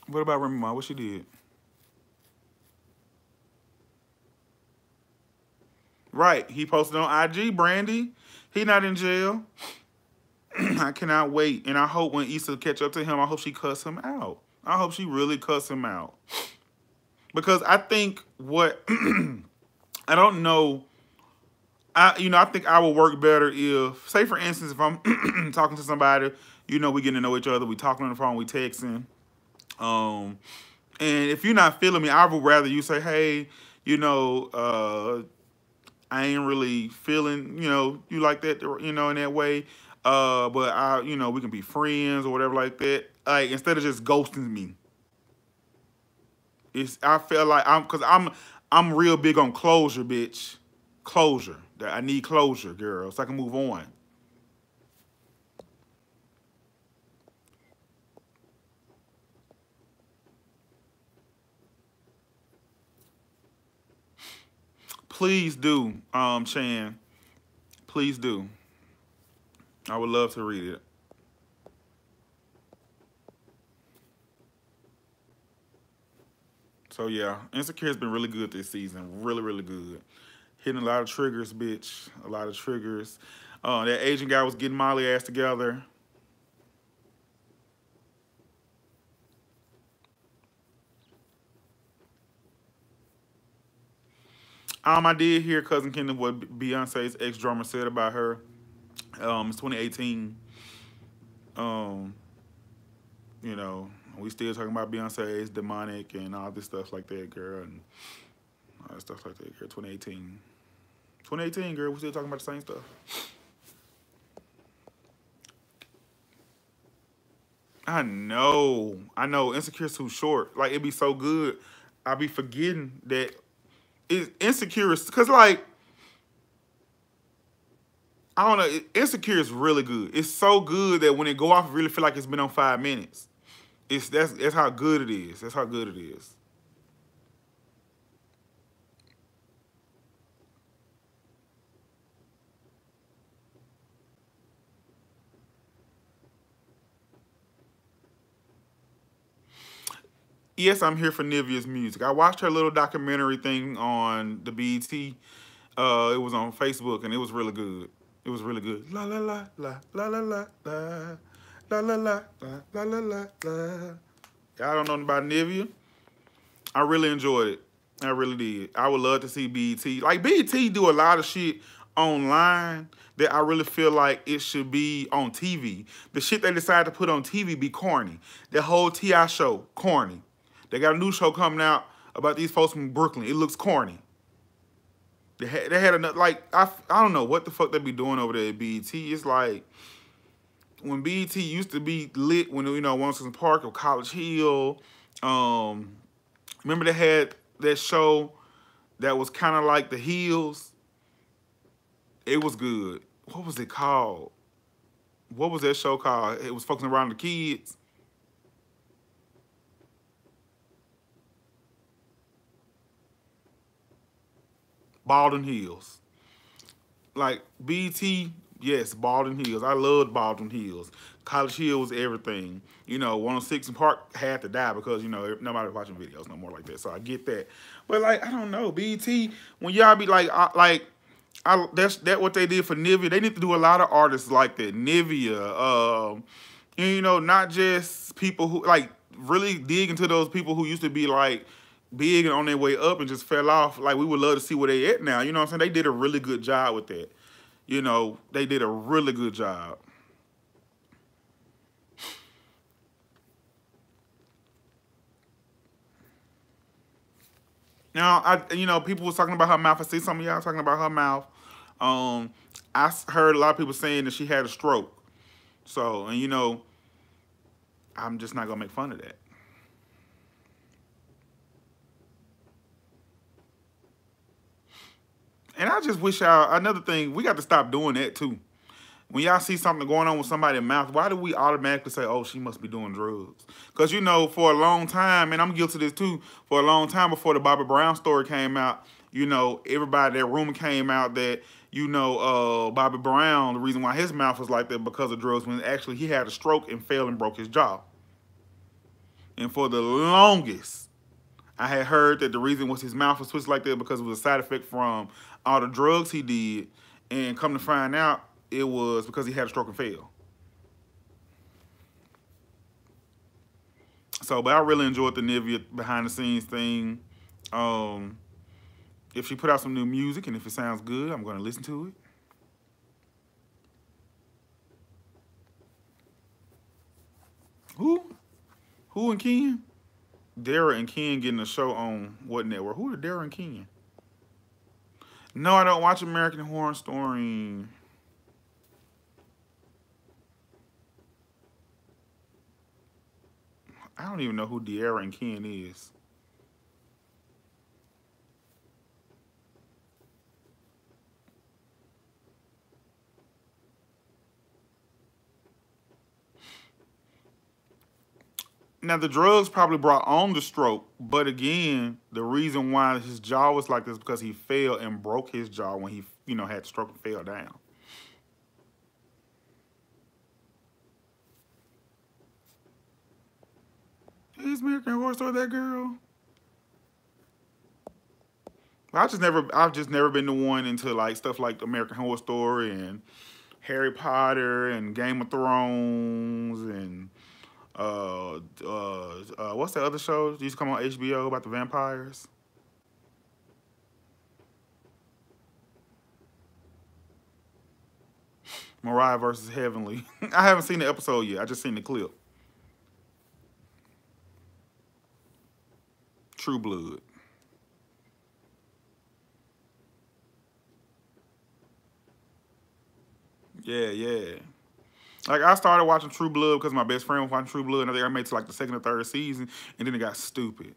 What about Remy Ma? What she did? Right. He posted on IG, Brandy. He not in jail. I cannot wait. And I hope when Issa catch up to him, I hope she cuss him out. I hope she really cuss him out. Because I think I don't know. I think I would work better if, say for instance, if I'm talking to somebody, we getting to know each other, we talking on the phone, we texting. And if you're not feeling me, I would rather you say, hey, I ain't really feeling, you like that, in that way. But we can be friends or whatever like that. Like, instead of just ghosting me. I feel like I'm real big on closure, bitch. Closure. I need closure, girl, so I can move on. Please do, Chan. Please do. I would love to read it. So yeah, Insecure has been really good this season. Really, really good. Hitting a lot of triggers, bitch. A lot of triggers. That Asian guy was getting Molly ass together. I did hear Cousin Kendall what Beyonce's ex drummer said about her. It's 2018. Um, you know, we still talking about Beyonce's demonic and all this stuff like that, girl, and all that stuff like that, girl. 2018. 2018, girl, we still talking about the same stuff. I know. Insecure's too short. Like, it'd be so good. I be forgetting that it's Insecure is, because, like, I don't know, Insecure is really good. It's so good that when it go off, I really feel like it's been on 5 minutes. That's how good it is. That's how good it is. Yes, I'm here for Nivea's music. I watched her little documentary thing on the BET. It was on Facebook, and it was really good. It was really good. La la la la la la la la la la la la la la la la. Y'all don't know about Nivea? I really enjoyed it. I really did. I would love to see BET. Like, BET do a lot of shit online that I really feel like it should be on TV. The shit they decide to put on TV be corny. The whole T.I. show, corny. They got a new show coming out about these folks from Brooklyn. It looks corny. They had another, like, I don't know what the fuck they be doing over there at BET. It's like when BET used to be lit when, you know, Washington Park or College Hill. Remember they had that show that was kind of like The Hills? It was good. What was it called? What was that show called? It was focusing around the kids. Baldwin Hills. Like, BT, yes, Baldwin Hills. I loved Baldwin Hills. College Hill was everything. You know, 106 and Park had to die because, you know, nobody was watching videos no more like that. So I get that. But, like, I don't know. BT, when y'all be like, that's what they did for Nivea. They need to do a lot of artists like that. Nivea, you know, not just people who, like, really dig into those people who used to be, like, big and on their way up and just fell off. Like, we would love to see where they at now. You know what I'm saying? They did a really good job with that. You know, they did a really good job. Now, people was talking about her mouth. I see some of y'all talking about her mouth. Um, heard a lot of people saying that she had a stroke. So, and you know, I'm just not gonna make fun of that. And I just wish y'all, another thing, we got to stop doing that too. When y'all see something going on with somebody's mouth, why do we automatically say, oh, she must be doing drugs? Because, you know, for a long time, and I'm guilty of this too, for a long time before the Bobby Brown story came out, you know, everybody, that rumor came out that, you know, Bobby Brown, the reason why his mouth was like that because of drugs, when actually he had a stroke and fell and broke his jaw. And for the longest, I had heard that the reason was his mouth was twisted like that because it was a side effect from all the drugs he did. And come to find out, it was because he had a stroke and fell. So, but I really enjoyed the Nivea behind the scenes thing. Um, if she put out some new music and if it sounds good, I'm going to listen to it. Who? Who and Ken? Dara and Ken getting a show on what network? Who are Dara and Ken? No, I don't watch American Horror Story. I don't even know who Dara and Ken is. Now, the drugs probably brought on the stroke, but again, the reason why his jaw was like this is because he fell and broke his jaw when he, you know, had the stroke and fell down. Is American Horror Story that girl? I've just never been the one into like stuff like American Horror Story and Harry Potter and Game of Thrones and what's the other show that used to come on HBO about the vampires? Mariah versus Heavenly. I haven't seen the episode yet. I just seen the clip. True Blood. Yeah, yeah. Like, I started watching True Blood because my best friend was watching True Blood, and I think I made it to like the second or third season, and then it got stupid.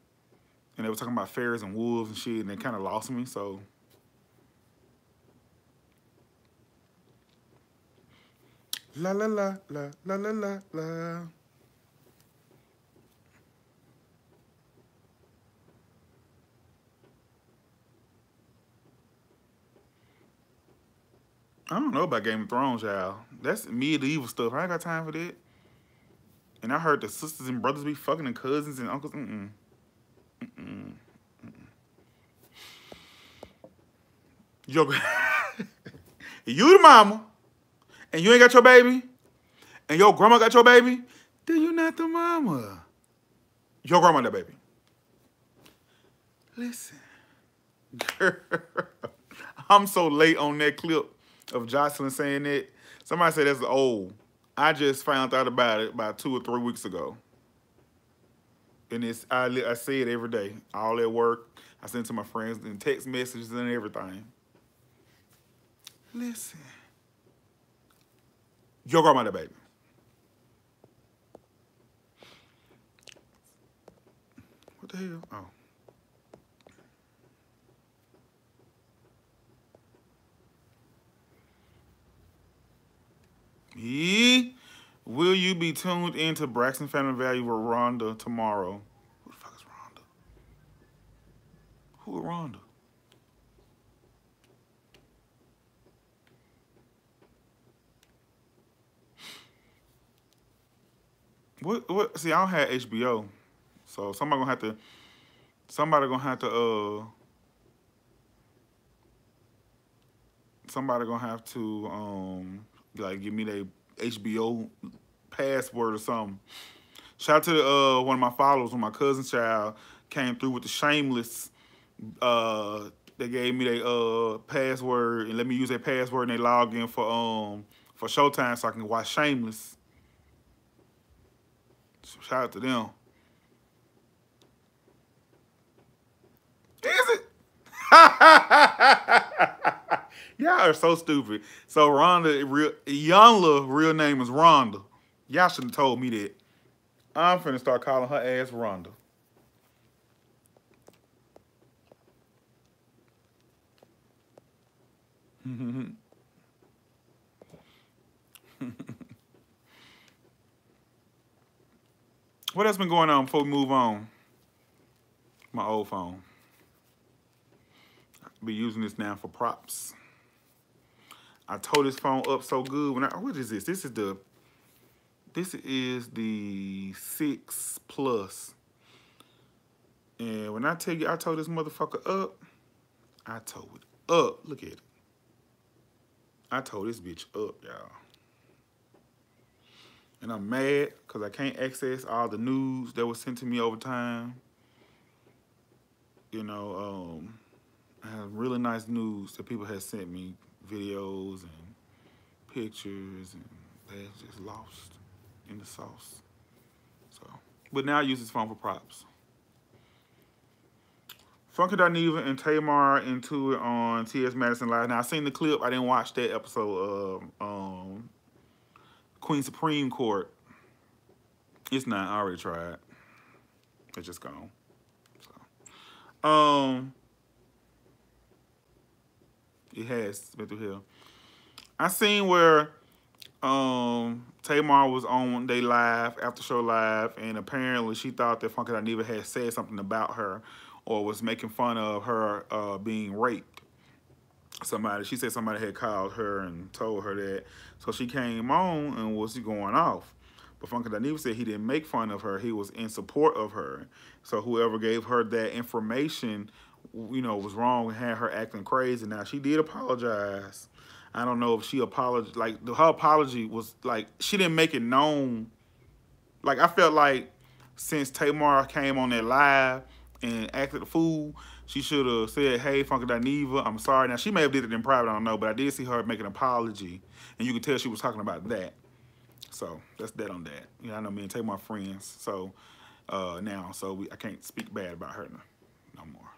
And they were talking about fairies and wolves and shit, and they kind of lost me, so. La la la la la la la la. I don't know about Game of Thrones, y'all. That's medieval stuff. I ain't got time for that. And I heard the sisters and brothers be fucking and cousins and uncles. Yo, you the mama, and you ain't got your baby, and your grandma got your baby, then you not the mama. Your grandma the baby. Listen, girl, I'm so late on that clip of Jocelyn saying that. Somebody said that's old. I just found out about it about 2 or 3 weeks ago. And I say it every day. All at work. I send it to my friends and text messages and everything. Listen. Your grandma the baby. What the hell? Oh. Will you be tuned into Braxton Family Value with Rhonda tomorrow? Who the fuck is Rhonda? Who is Rhonda? What? See, I don't have HBO, so somebody gonna have to like give me their HBO password or something. Shout out to one of my followers when my cousin's child came through with the Shameless. They gave me their password and let me use their password and they log in for Showtime so I can watch Shameless. So shout out to them. Is it? Y'all are so stupid. So Rhonda, real name is Rhonda. Y'all should have told me that. I'm finna start calling her ass Rhonda. What else been going on before we move on? My old phone. I'll be using this now for props. I tore this phone up so good. What is this? This is the 6 Plus. And when I tell you I tore this motherfucker up, I tore it up. Look at it. I tore this bitch up, y'all. And I'm mad because I can't access all the news that was sent to me over time. You know, I have really nice news that people have sent me, videos and pictures, and they're just lost in the sauce. So, but now I use this phone for props. Funky Dineva and Tamar into it on T.S. Madison Live. Now I seen the clip. I didn't watch that episode of Queen Supreme Court. It's not. I already tried. It's just gone. So, it has been through hell. I seen where Tamar was on they live, after show live, and apparently she thought that Funky Dineva had said something about her or was making fun of her being raped. She said somebody had called her and told her that. So she came on and was going off. But Funky Dineva said he didn't make fun of her. He was in support of her. So whoever gave her that information, you know, was wrong and had her acting crazy. Now, she did apologize. I don't know if she apologized. Like, her apology was, like, she didn't make it known. Like, I felt like since Tamar came on that live and acted a fool, She should have said, "Hey, Funky Dineva, I'm sorry." Now she may have did it in private, I don't know, but I did see her make an apology, and you could tell she was talking about that. So that's that on that. You know, I know me and Tay my friends, so now, so I can't speak bad about her no more.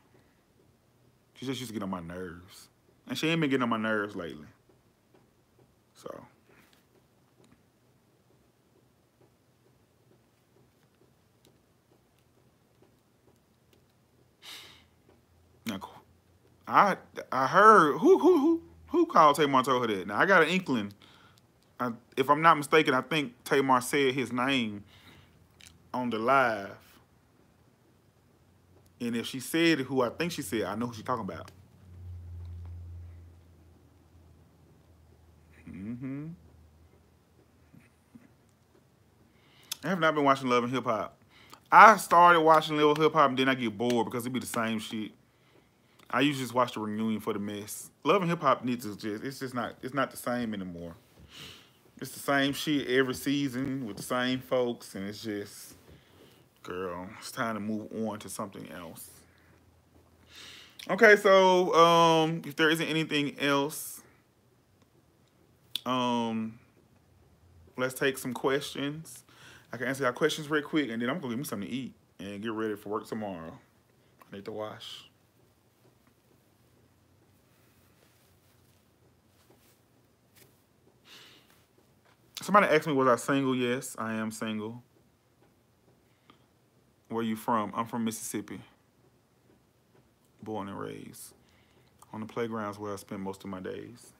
She just used to get on my nerves, and she ain't been getting on my nerves lately. So. Now, I heard who called Tamar told her that. Now I got an inkling. If I'm not mistaken, I think Tamar said his name on the live. And if she said who I think she said, I know who she's talking about. I have not been watching Love and Hip Hop. I started watching Love and Hip Hop and then I get bored because it be the same shit. I usually just watch the reunion for the mess. Love and Hip Hop needs to it's not the same anymore. It's the same shit every season with the same folks, and it's just, girl, it's time to move on to something else. Okay, so if there isn't anything else, let's take some questions. I can answer our questions real quick, and then I'm gonna get me something to eat and get ready for work tomorrow. I need to wash. Somebody asked me, was I single? Yes, I am single. Where are you from? I'm from Mississippi. Born and raised. On the playgrounds where I spend most of my days.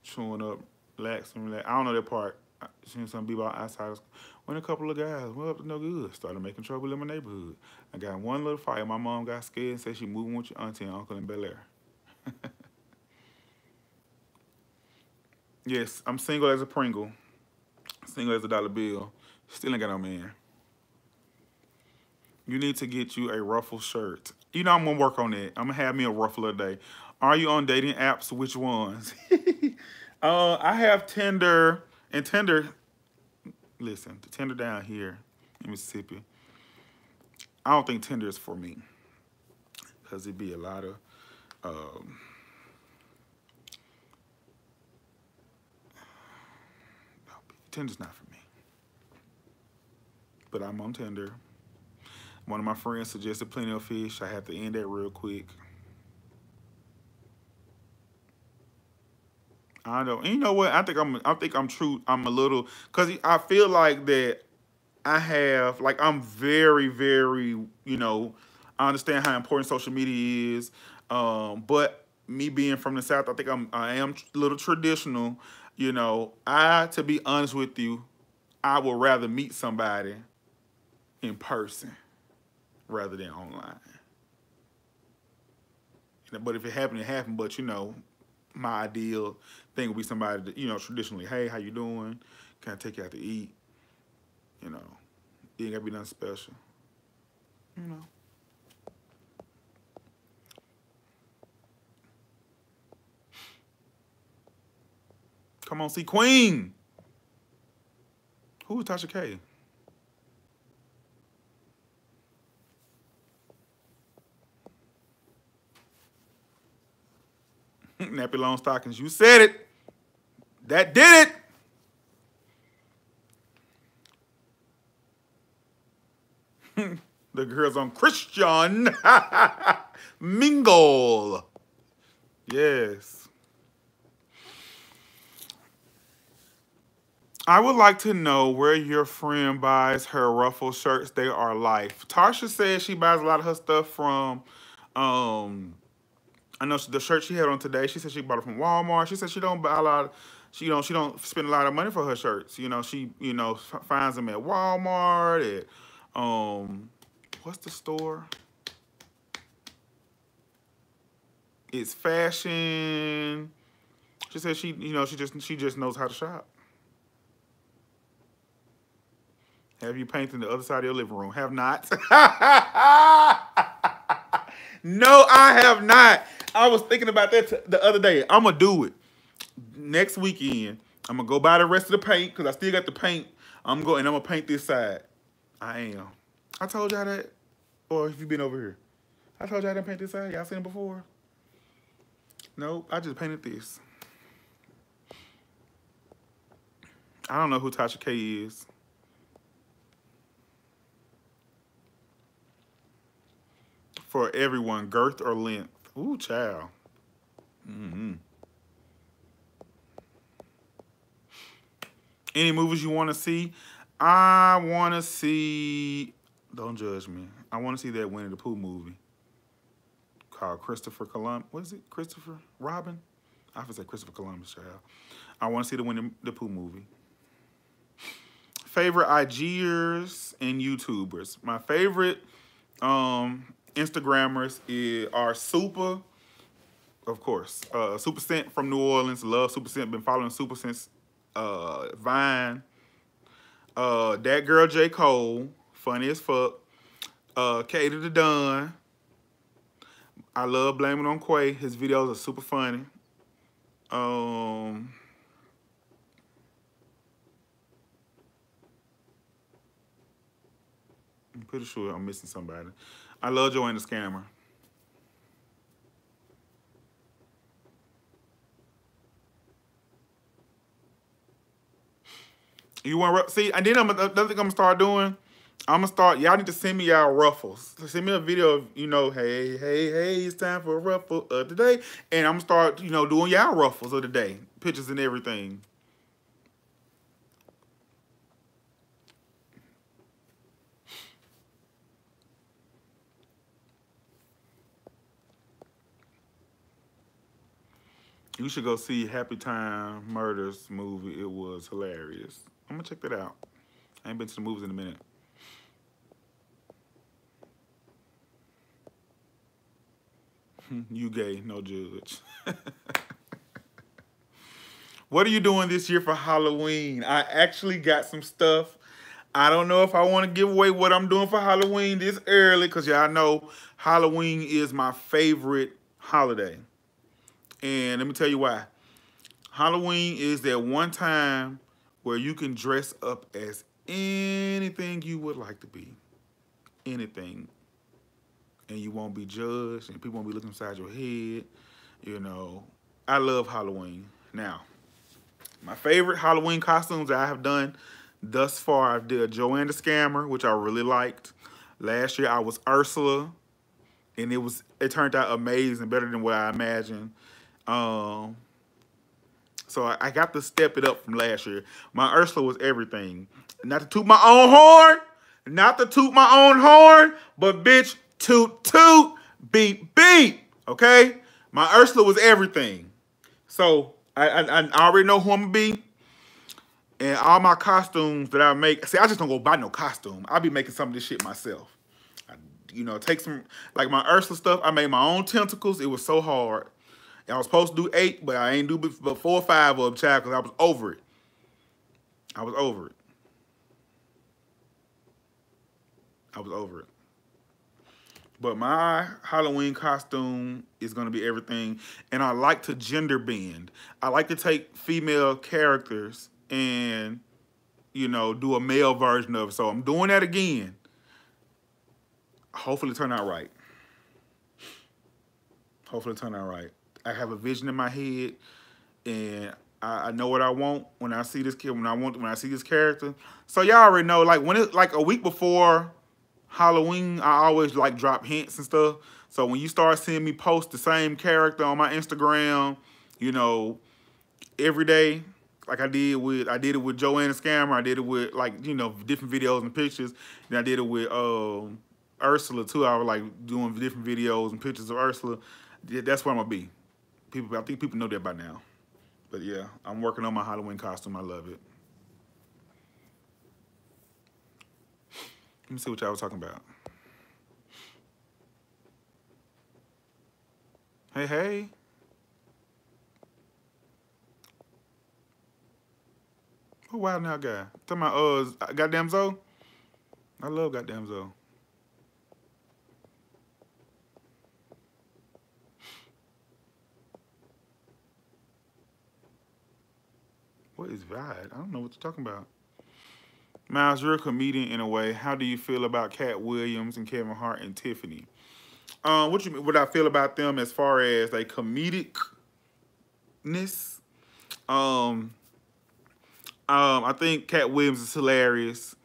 Chewing up, relaxing. I don't know that part. Seeing some people outside. When a couple of guys went up to no good. Started making trouble in my neighborhood. I got one little fight. My mom got scared and said she moving with your auntie and uncle in Bel Air. Yes, I'm single as a Pringle. Single as a dollar bill. Still ain't got no man. You need to get you a ruffle shirt. You know I'm gonna work on that. I'm gonna have me a ruffle a day. Are you on dating apps? Which ones? I have Tinder, and Tinder, listen, the Tinder down here in Mississippi, I don't think Tinder is for me. Because it'd be a lot of, Tinder's not for me. But I'm on Tinder. One of my friends suggested Plenty of Fish. I have to end that real quick. I don't. And you know what? I think I'm true. I'm a little, because I feel like that I have, like, I'm very, very, you know, I understand how important social media is. But me being from the South, I think I am a little traditional. You know, to be honest with you, I would rather meet somebody in person rather than online. But if it happened, it happened. But, you know, my ideal thing would be somebody that, you know, traditionally, hey, how you doing? Can I take you out to eat? You know, you ain't got to be nothing special. You know. Come on, see Queen. Who was Tasha K? Nappy long stockings. You said it. That did it. The girls on Christian Mingle. Yes. I would like to know where your friend buys her ruffle shirts. They are life. Tarsha says she buys a lot of her stuff from, I know the shirt she had on today, she said she bought it from Walmart. She said she don't buy a lot of, she don't spend a lot of money for her shirts. You know, she, you know, finds them at Walmart, at, what's the store? It's fashion. She said she, you know, she just knows how to shop. Have you painted the other side of your living room? Have not. No, I have not. I was thinking about that the other day. I'm going to do it. Next weekend, I'm going to go buy the rest of the paint because I still got the paint. I'm going to paint this side. I am. I told y'all that. Or have you been over here? I told you I didn't paint this out. Y'all seen it before? Nope, I just painted this. I don't know who Tasha K is. For everyone, girth or length. Ooh, child. Mm-hmm. Any movies you want to see? I want to see. Don't judge me. I want to see that Winnie the Pooh movie called Christopher Columbus. What is it? Christopher Robin? I have to say Christopher Columbus, child. I want to see the Winnie the Pooh movie. Favorite IGers and YouTubers. My favorite Instagrammers are Super, of course. Super Scent from New Orleans. Love Super Scent. Been following Super since Vine. That girl J. Cole. Funny as fuck. Katie the Dunn. I love Blame It on Quay. His videos are super funny. I'm pretty sure I'm missing somebody. I love Joanne the Scammer. You want to see? And then another thing I'm gonna start doing. I'm gonna start. Y'all need to send me y'all ruffles. Send me a video of hey, hey, hey, it's time for a ruffle of the day, and I'm gonna start doing y'all ruffles of the day, pictures and everything. You should go see Happy Time Murders movie. It was hilarious. I'm gonna check that out. I ain't been to the movies in a minute. You gay, no judge. What are you doing this year for Halloween? I actually got some stuff. I don't know if I want to give away what I'm doing for Halloween this early because y'all know Halloween is my favorite holiday. And let me tell you why. Halloween is that one time where you can dress up as anything you would like to be. Anything. And you won't be judged and people won't be looking inside your head. I love Halloween. Now, my favorite Halloween costumes that I have done thus far, I did Joanne the Scammer, which I really liked. Last year I was Ursula, and it turned out amazing, better than what I imagined. So I got to step it up from last year. My Ursula was everything. Not to toot my own horn, but bitch, toot toot, beep beep. Okay, my Ursula was everything. So I already know who I'm gonna be. And all my costumes that I make, see, I just don't go buy no costume. I be making some of this shit myself. Take some, like my Ursula stuff, I made my own tentacles. It was so hard. And I was supposed to do 8, but I ain't do but 4 or 5 of them, child, because I was over it. I was over it. But my Halloween costume is going to be everything. And I like to gender bend. I like to take female characters and, do a male version of it. So I'm doing that again. Hopefully it turn out right. I have a vision in my head, and I know what I want when I see this kid. When I see this character. So y'all already know. Like when it a week before Halloween, I always drop hints and stuff. So when you start seeing me post the same character on my Instagram, every day, like I did it with Joanne the Scammer. I did it with different videos and pictures. And I did it with Ursula too. I was doing different videos and pictures of Ursula. That's where I'm gonna be. I think people know that by now. But yeah, I'm working on my Halloween costume. I love it. Let me see what y'all was talking about. Hey, hey. Who wild now guy? Talking about goddamn Zoe? I love goddamn Zoe. What is Vide? I don't know what you're talking about. Myles, you're a comedian in a way. How do you feel about Cat Williams and Kevin Hart and Tiffany? What I feel about them as far as they comedicness. Um, I think Cat Williams is hilarious.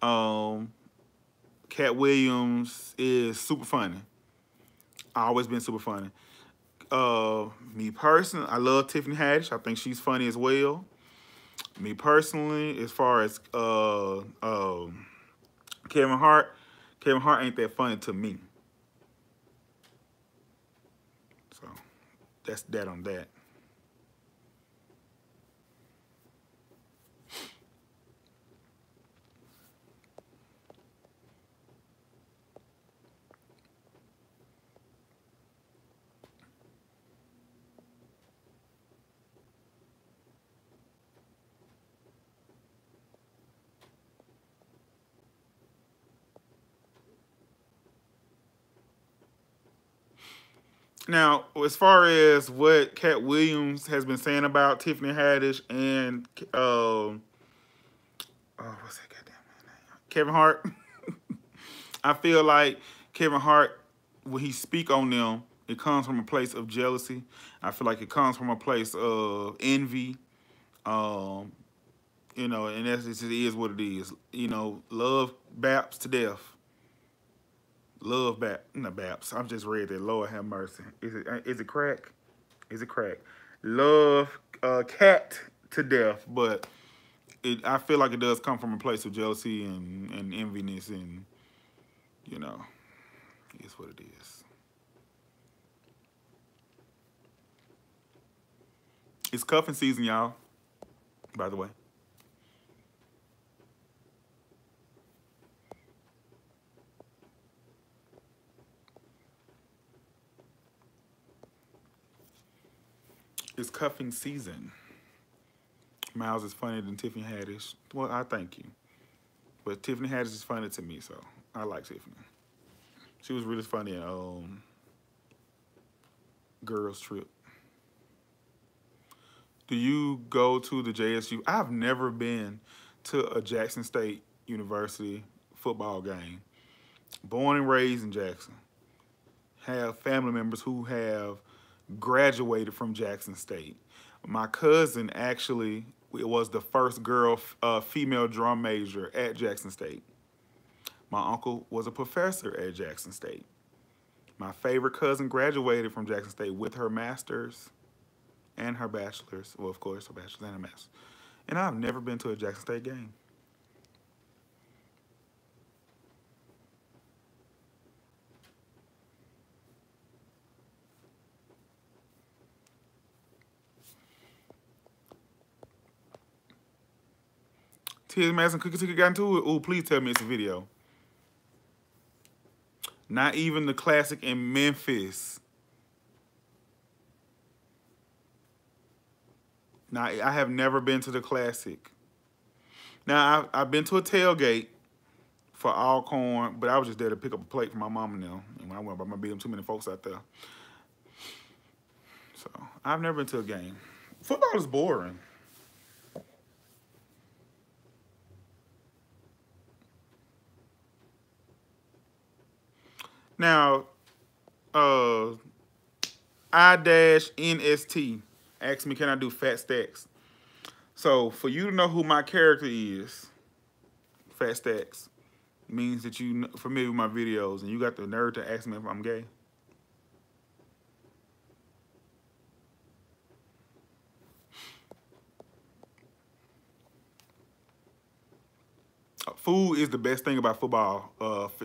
Um, Cat Williams is super funny. Always been super funny. Me personally, I love Tiffany Haddish. I think she's funny as well. Me personally, as far as Kevin Hart, Kevin Hart ain't that funny to me. So that's that on that. Now, as far as what Cat Williams has been saying about Tiffany Haddish and what's that goddamn name? Kevin Hart, I feel like Kevin Hart, when he speak on them, it comes from a place of jealousy. I feel like it comes from a place of envy. Um, and that's just it is what it is. Love Baps to death. Love Bap, not Baps. I've just read that. Lord have mercy. Is it crack? Is it crack? Love Cat to death, but I feel like it does come from a place of jealousy and enviness, and you know, it's what it is. It's cuffing season, y'all. By the way. It's cuffing season. Myles is funnier than Tiffany Haddish. Well, I thank you. But Tiffany Haddish is funny to me, so I like Tiffany. She was really funny in Girls Trip. Do you go to the JSU? I've never been to a Jackson State University football game. Born and raised in Jackson. Have family members who have graduated from Jackson State. My cousin actually was the first female drum major at Jackson State. My uncle was a professor at Jackson State. My favorite cousin graduated from Jackson State with her master's and her bachelor's. Well, of course, her bachelor's and her master's. And I've never been to a Jackson State game. T.S. Madison Cookie Ticket got into it? Ooh, please tell me it's a video. Not even the classic in Memphis. Now, I have never been to the classic. Now, I've been to a tailgate for Alcorn, but I was just there to pick up a plate for my mom and them. And when I went by my being too many folks out there. So, I've never been to a game. Football is boring. Now, I-NST asked me, can I do fat stacks? So, for you to know who my character is, fat stacks, means that you familiar with my videos and you got the nerve to ask me if I'm gay. Food is the best thing about football.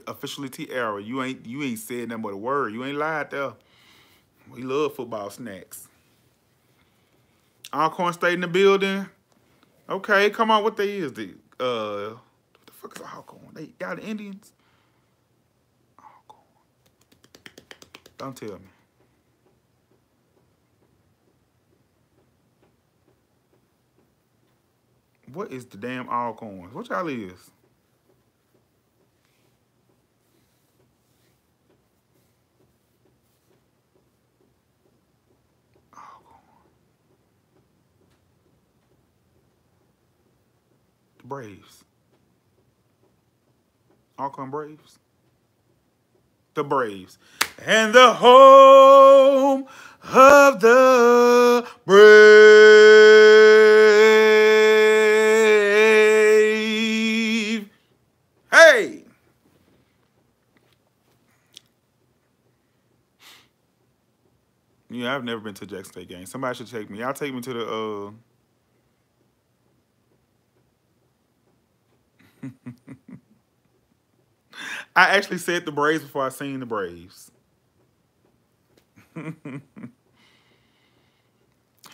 Officially T-Era. You ain't said nothing but a word. You ain't lied there. We love football snacks. Alcorn State in the building. Okay, come on. What they is? What the fuck is Alcorn? Y'all the Indians? Alcorn. Don't tell me. What is the damn Alcorns? What y'all is? The Braves. Alcorn Braves. The Braves. And the home of the brave. Hey! Yeah, I've never been to a Jackson State game. Somebody should take me. Y'all take me to the I actually said the Braves before I seen the Braves.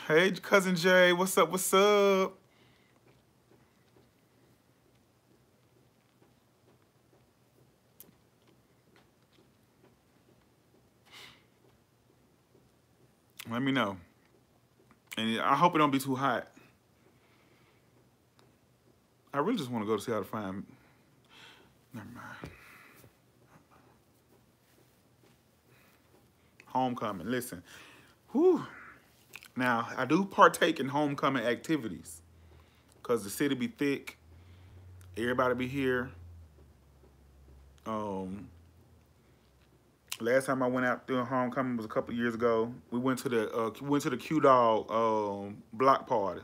Hey, cousin Jay, what's up? What's up? Let me know. And I hope it don't be too hot. I really just want to go to see how to find. Never mind. Homecoming. Listen. Whew. Now, I do partake in homecoming activities. Because the city be thick. Everybody be here. Last time I went out doing homecoming was a couple years ago. We went to the Q Dog block party,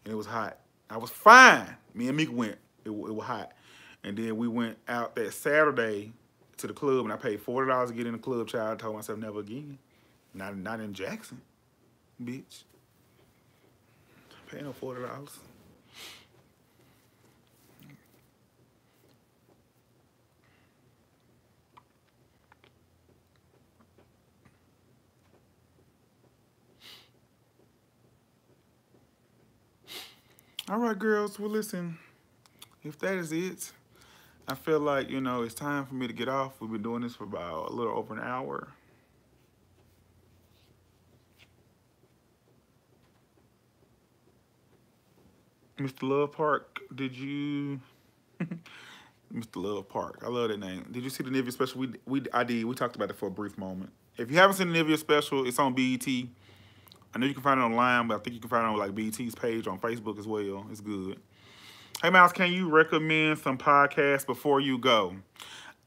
and it was hot. I was fine. Me and Mika went. It was hot, and then we went out that Saturday to the club, and I paid $40 to get in the club. Child, I told myself never again. Not in Jackson, bitch. Paying no $40. All right, girls. Well, listen. If that is it, I feel like, it's time for me to get off. We've been doing this for about a little over an hour. Mr. Love Park, did you... Mr. Love Park, I love that name. Did you see the Nivea special? I did. We talked about it for a brief moment. If you haven't seen the Nivea special, it's on BET. I know you can find it online, but I think you can find it on like BET's page on Facebook as well. It's good. Hey, Myles, can you recommend some podcasts before you go?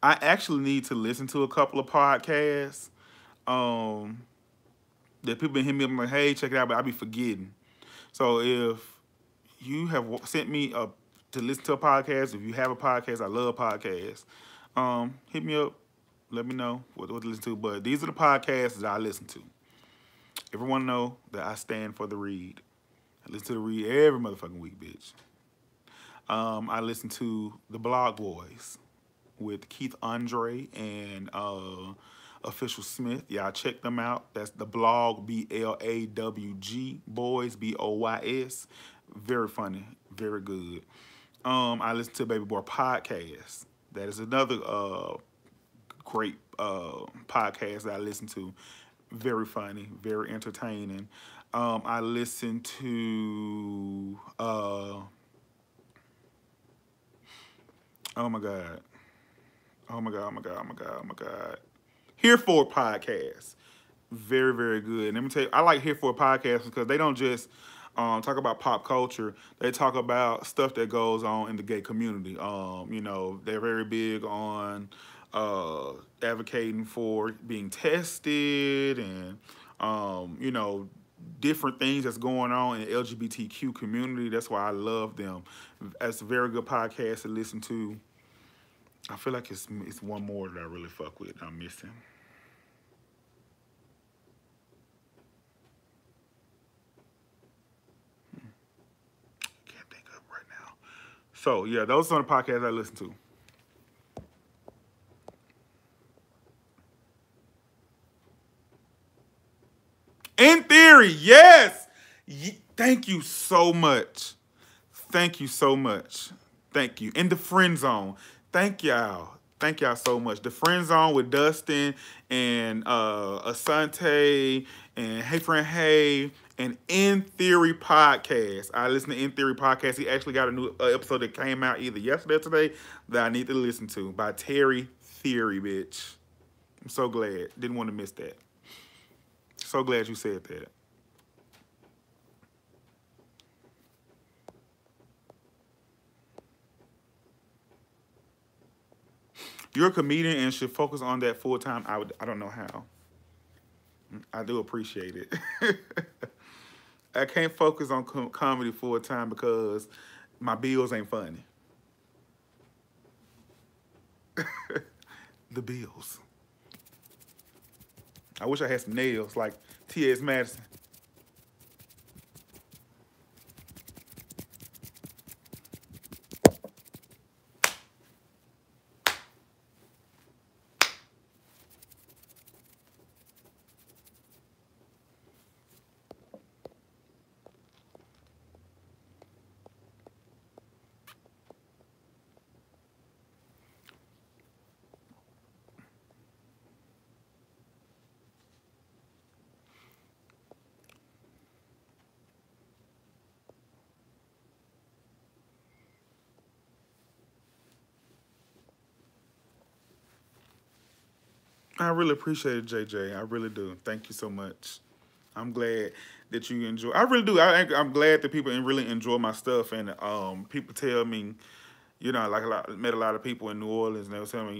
I actually need to listen to a couple of podcasts that people been hitting me up like, hey, check it out, but I be forgetting. So if you have sent me to listen to a podcast, if you have a podcast, I love podcasts. Hit me up. Let me know what to listen to. But these are the podcasts that I listen to. Everyone know that I stand for the read. I listen to the read every motherfucking week, bitch. I listen to the Blog Boys with Keith Andre and Official Smith. Y'all check them out. That's the Blog, BLAWG, Boys, BOYS. Very funny, very good. I listen to Baby Boy Podcast. That is another great podcast that I listen to. Very funny, very entertaining. I listen to oh my god. Here for Podcast. Very, very good. And let me tell you, I like Here for Podcasts because they don't just talk about pop culture. They talk about stuff that goes on in the gay community. They're very big on advocating for being tested and, different things that's going on in the LGBTQ community. That's why I love them. It's a very good podcast to listen to. I feel like it's one more that I really fuck with I'm missing. Can't think of right now. So, yeah, those are the podcasts I listen to. In Theory, yes! Thank you so much. Thank you so much. Thank you. In the Friend Zone. Thank y'all. Thank y'all so much. The Friend Zone with Dustin and Asante and Hey Friend Hey and In Theory Podcast. I listen to In Theory Podcast. He actually got a new episode that came out either yesterday or today that I need to listen to by Terry Theory, bitch. I'm so glad. Didn't want to miss that. So glad you said that. you're a comedian and should focus on that full time, I don't know how. I do appreciate it. I can't focus on comedy full time because my bills ain't funny. The bills. I wish I had some nails like T.S. Madison. I really appreciate it, JJ. I really do. Thank you so much. I'm glad that you enjoy. I really do. I'm glad that people really enjoy my stuff, and people tell me, you know, like met a lot of people in New Orleans, and they were telling me,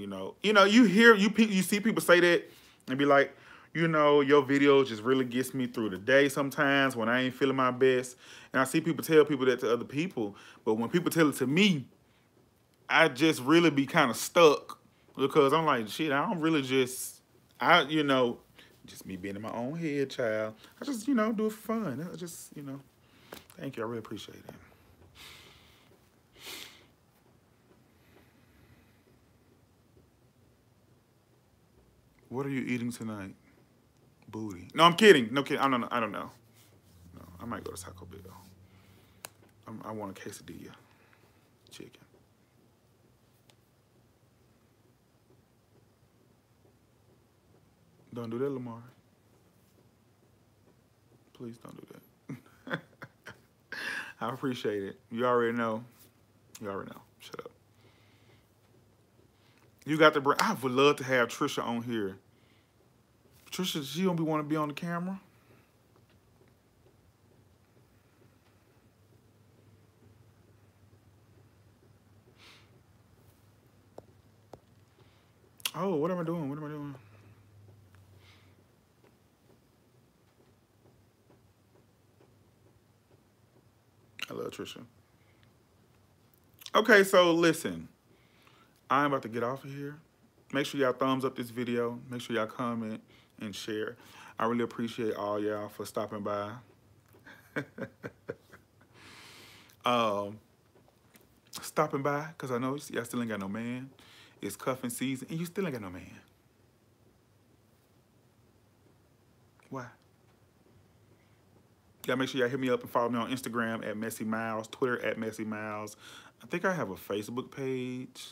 you hear you see people say that and be like, your video just really gets me through the day sometimes when I ain't feeling my best, and I see people tell people that to other people, but when people tell it to me, I just really be kind of stuck because I'm like, shit, I don't really just me being in my own head, child. I just, do it for fun. I just, thank you. I really appreciate it. What are you eating tonight? Booty. No, I'm kidding. No kidding. I don't know. No, I might go to Taco Bell. I want a quesadilla. Chicken. Don't do that, Lamar. Please don't do that. I appreciate it. You already know. Shut up. You got the I would love to have Trisha on here. Trisha, she don't want to be on the camera. Oh, what am I doing? I love Trisha. Okay, so listen. I'm about to get off of here. Make sure y'all thumbs up this video. Make sure y'all comment and share. I really appreciate all y'all for stopping by. Stopping by, because I know y'all still ain't got no man. It's cuffing season, and you still ain't got no man. Why? Y'all make sure y'all hit me up and follow me on Instagram at Myles, Twitter at Myles. I think I have a Facebook page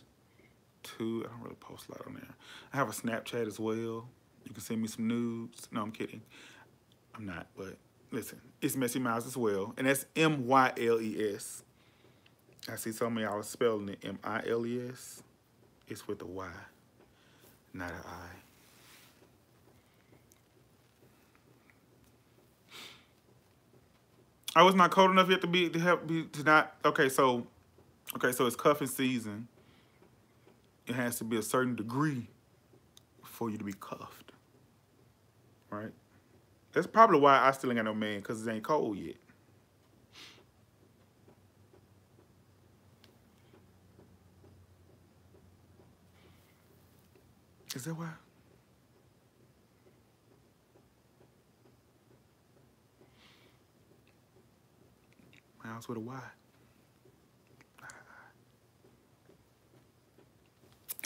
too. I don't really post a lot on there. I have a Snapchat as well. You can send me some nudes. No, I'm kidding. I'm not, but listen, it's Myles as well, and that's Myles. I see some of y'all spelling it Miles. It's with a Y, not an I. I was not cold enough yet to not. Okay, so it's cuffing season. It has to be a certain degree for you to be cuffed, right? That's probably why I still ain't got no man, because it ain't cold yet. Is that why? Myles with a Y.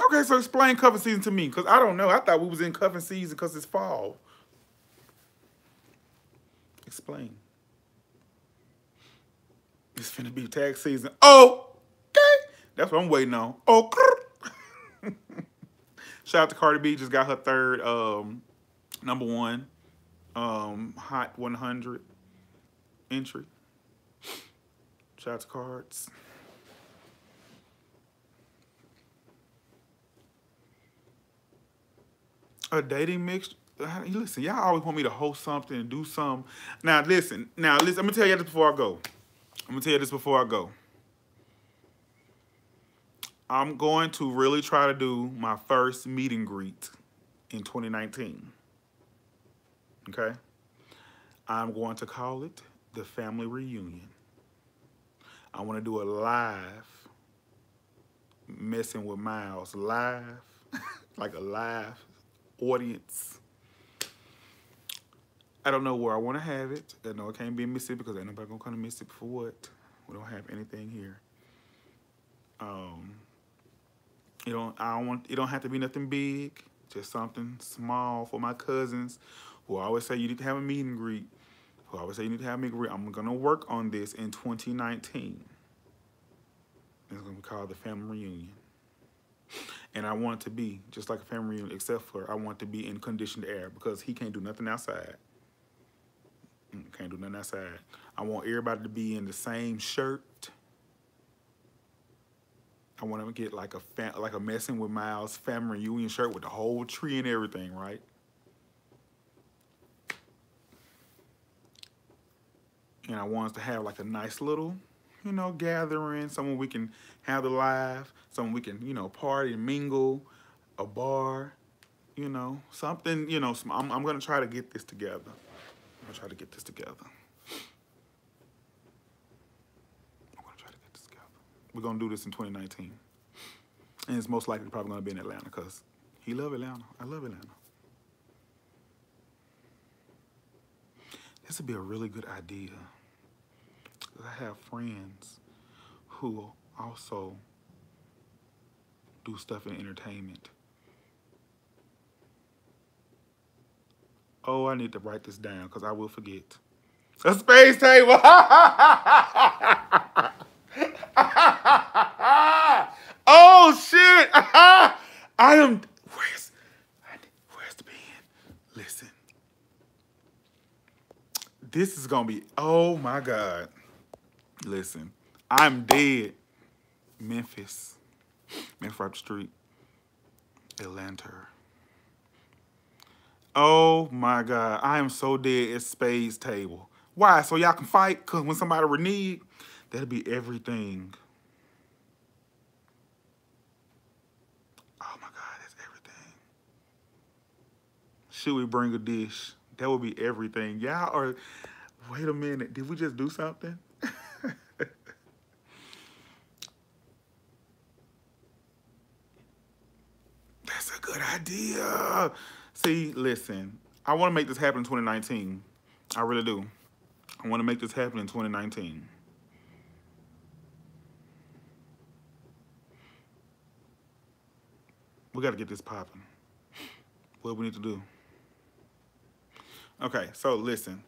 Okay, so explain cuffing season to me, because I don't know. I thought we was in cuffing season because it's fall. Explain. It's finna be tax season. Oh, okay. That's what I'm waiting on. Oh, shout out to Cardi B. Just got her third #1 Hot 100 entry. Shout out to Cards. A dating mix. Listen, y'all always want me to host something and do something. Now listen. I'm gonna tell you this before I go. I'm going to really try to do my first meet and greet in 2019. Okay? I'm going to call it the family reunion. I want to do a live messing with Myles live, like a live audience. I don't know where I want to have it. I know it can't be in Mississippi because ain't nobody gonna come to Mississippi for what? We don't have anything here. It don't have to be nothing big. Just something small for my cousins who always say you need to have a meet and greet. Who always say you need to have a meet and greet. I'm gonna work on this in 2019. It's gonna be called the family reunion. And I want it to be just like a family reunion, except for I want it to be in conditioned air because he can't do nothing outside. Can't do nothing outside. I want everybody to be in the same shirt. I want to get like a Messin with Myles family reunion shirt with the whole tree and everything, right? And I want us to have like a nice little, gathering, somewhere we can have the live, somewhere we can, party and mingle, a bar, something, I'm going to try to get this together. I'm going to try to get this together. We're going to do this in 2019. And it's most likely probably going to be in Atlanta because he loves Atlanta. I love Atlanta. This would be a really good idea. I have friends who also do stuff in entertainment. Oh, I need to write this down because I will forget. A space table. Oh shit! I am. Where's the pen? Listen, this is gonna be. Oh my god! Listen, I'm dead. Memphis up the street, Atlanta. Oh my god, I am so dead. It's Spade's table. Why? So y'all can fight? Cause when somebody renege, that'll be everything. Oh my god, that's everything. Should we bring a dish? That would be everything. Y'all are. Wait a minute. Did we just do something? That's a good idea. See, listen. I want to make this happen in 2019. I really do. I want to make this happen in 2019. We got to get this popping. What do we need to do? Okay, so listen.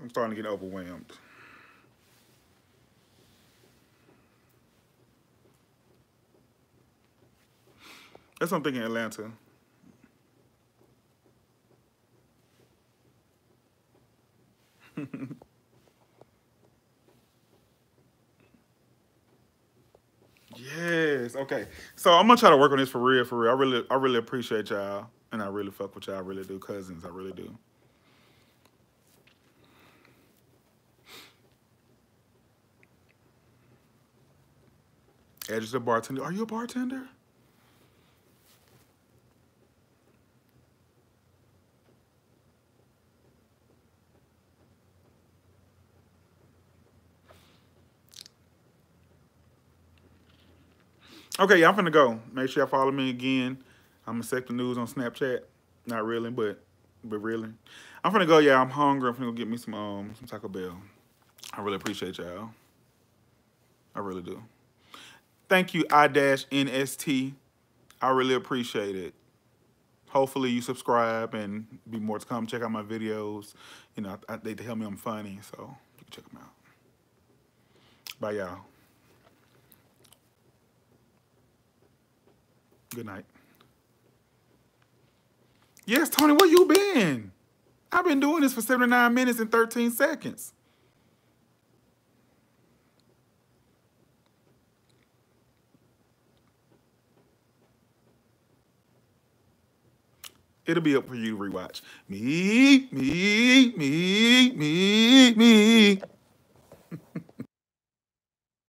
I'm starting to get overwhelmed. That's what I'm thinking, Atlanta. Yes. Okay. So I'm gonna try to work on this for real. For real. I really appreciate y'all, and I really fuck with y'all. I really do, cousins. I really do. Edge's a bartender. Are you a bartender? Okay, yeah, I'm finna go. Make sure y'all follow me again. I'm gonna check the news on Snapchat. Not really, but really. I'm finna go, yeah. I'm hungry. I'm finna go get me some Taco Bell. I really appreciate y'all. I really do. Thank you, I-NST. I really appreciate it. Hopefully you subscribe and be more to come. Check out my videos. They tell me I'm funny, so you can check them out. Bye, y'all. Good night. Yes, Tony, where you been? I've been doing this for 79 minutes and 13 seconds. It'll be up for you to rewatch. Me.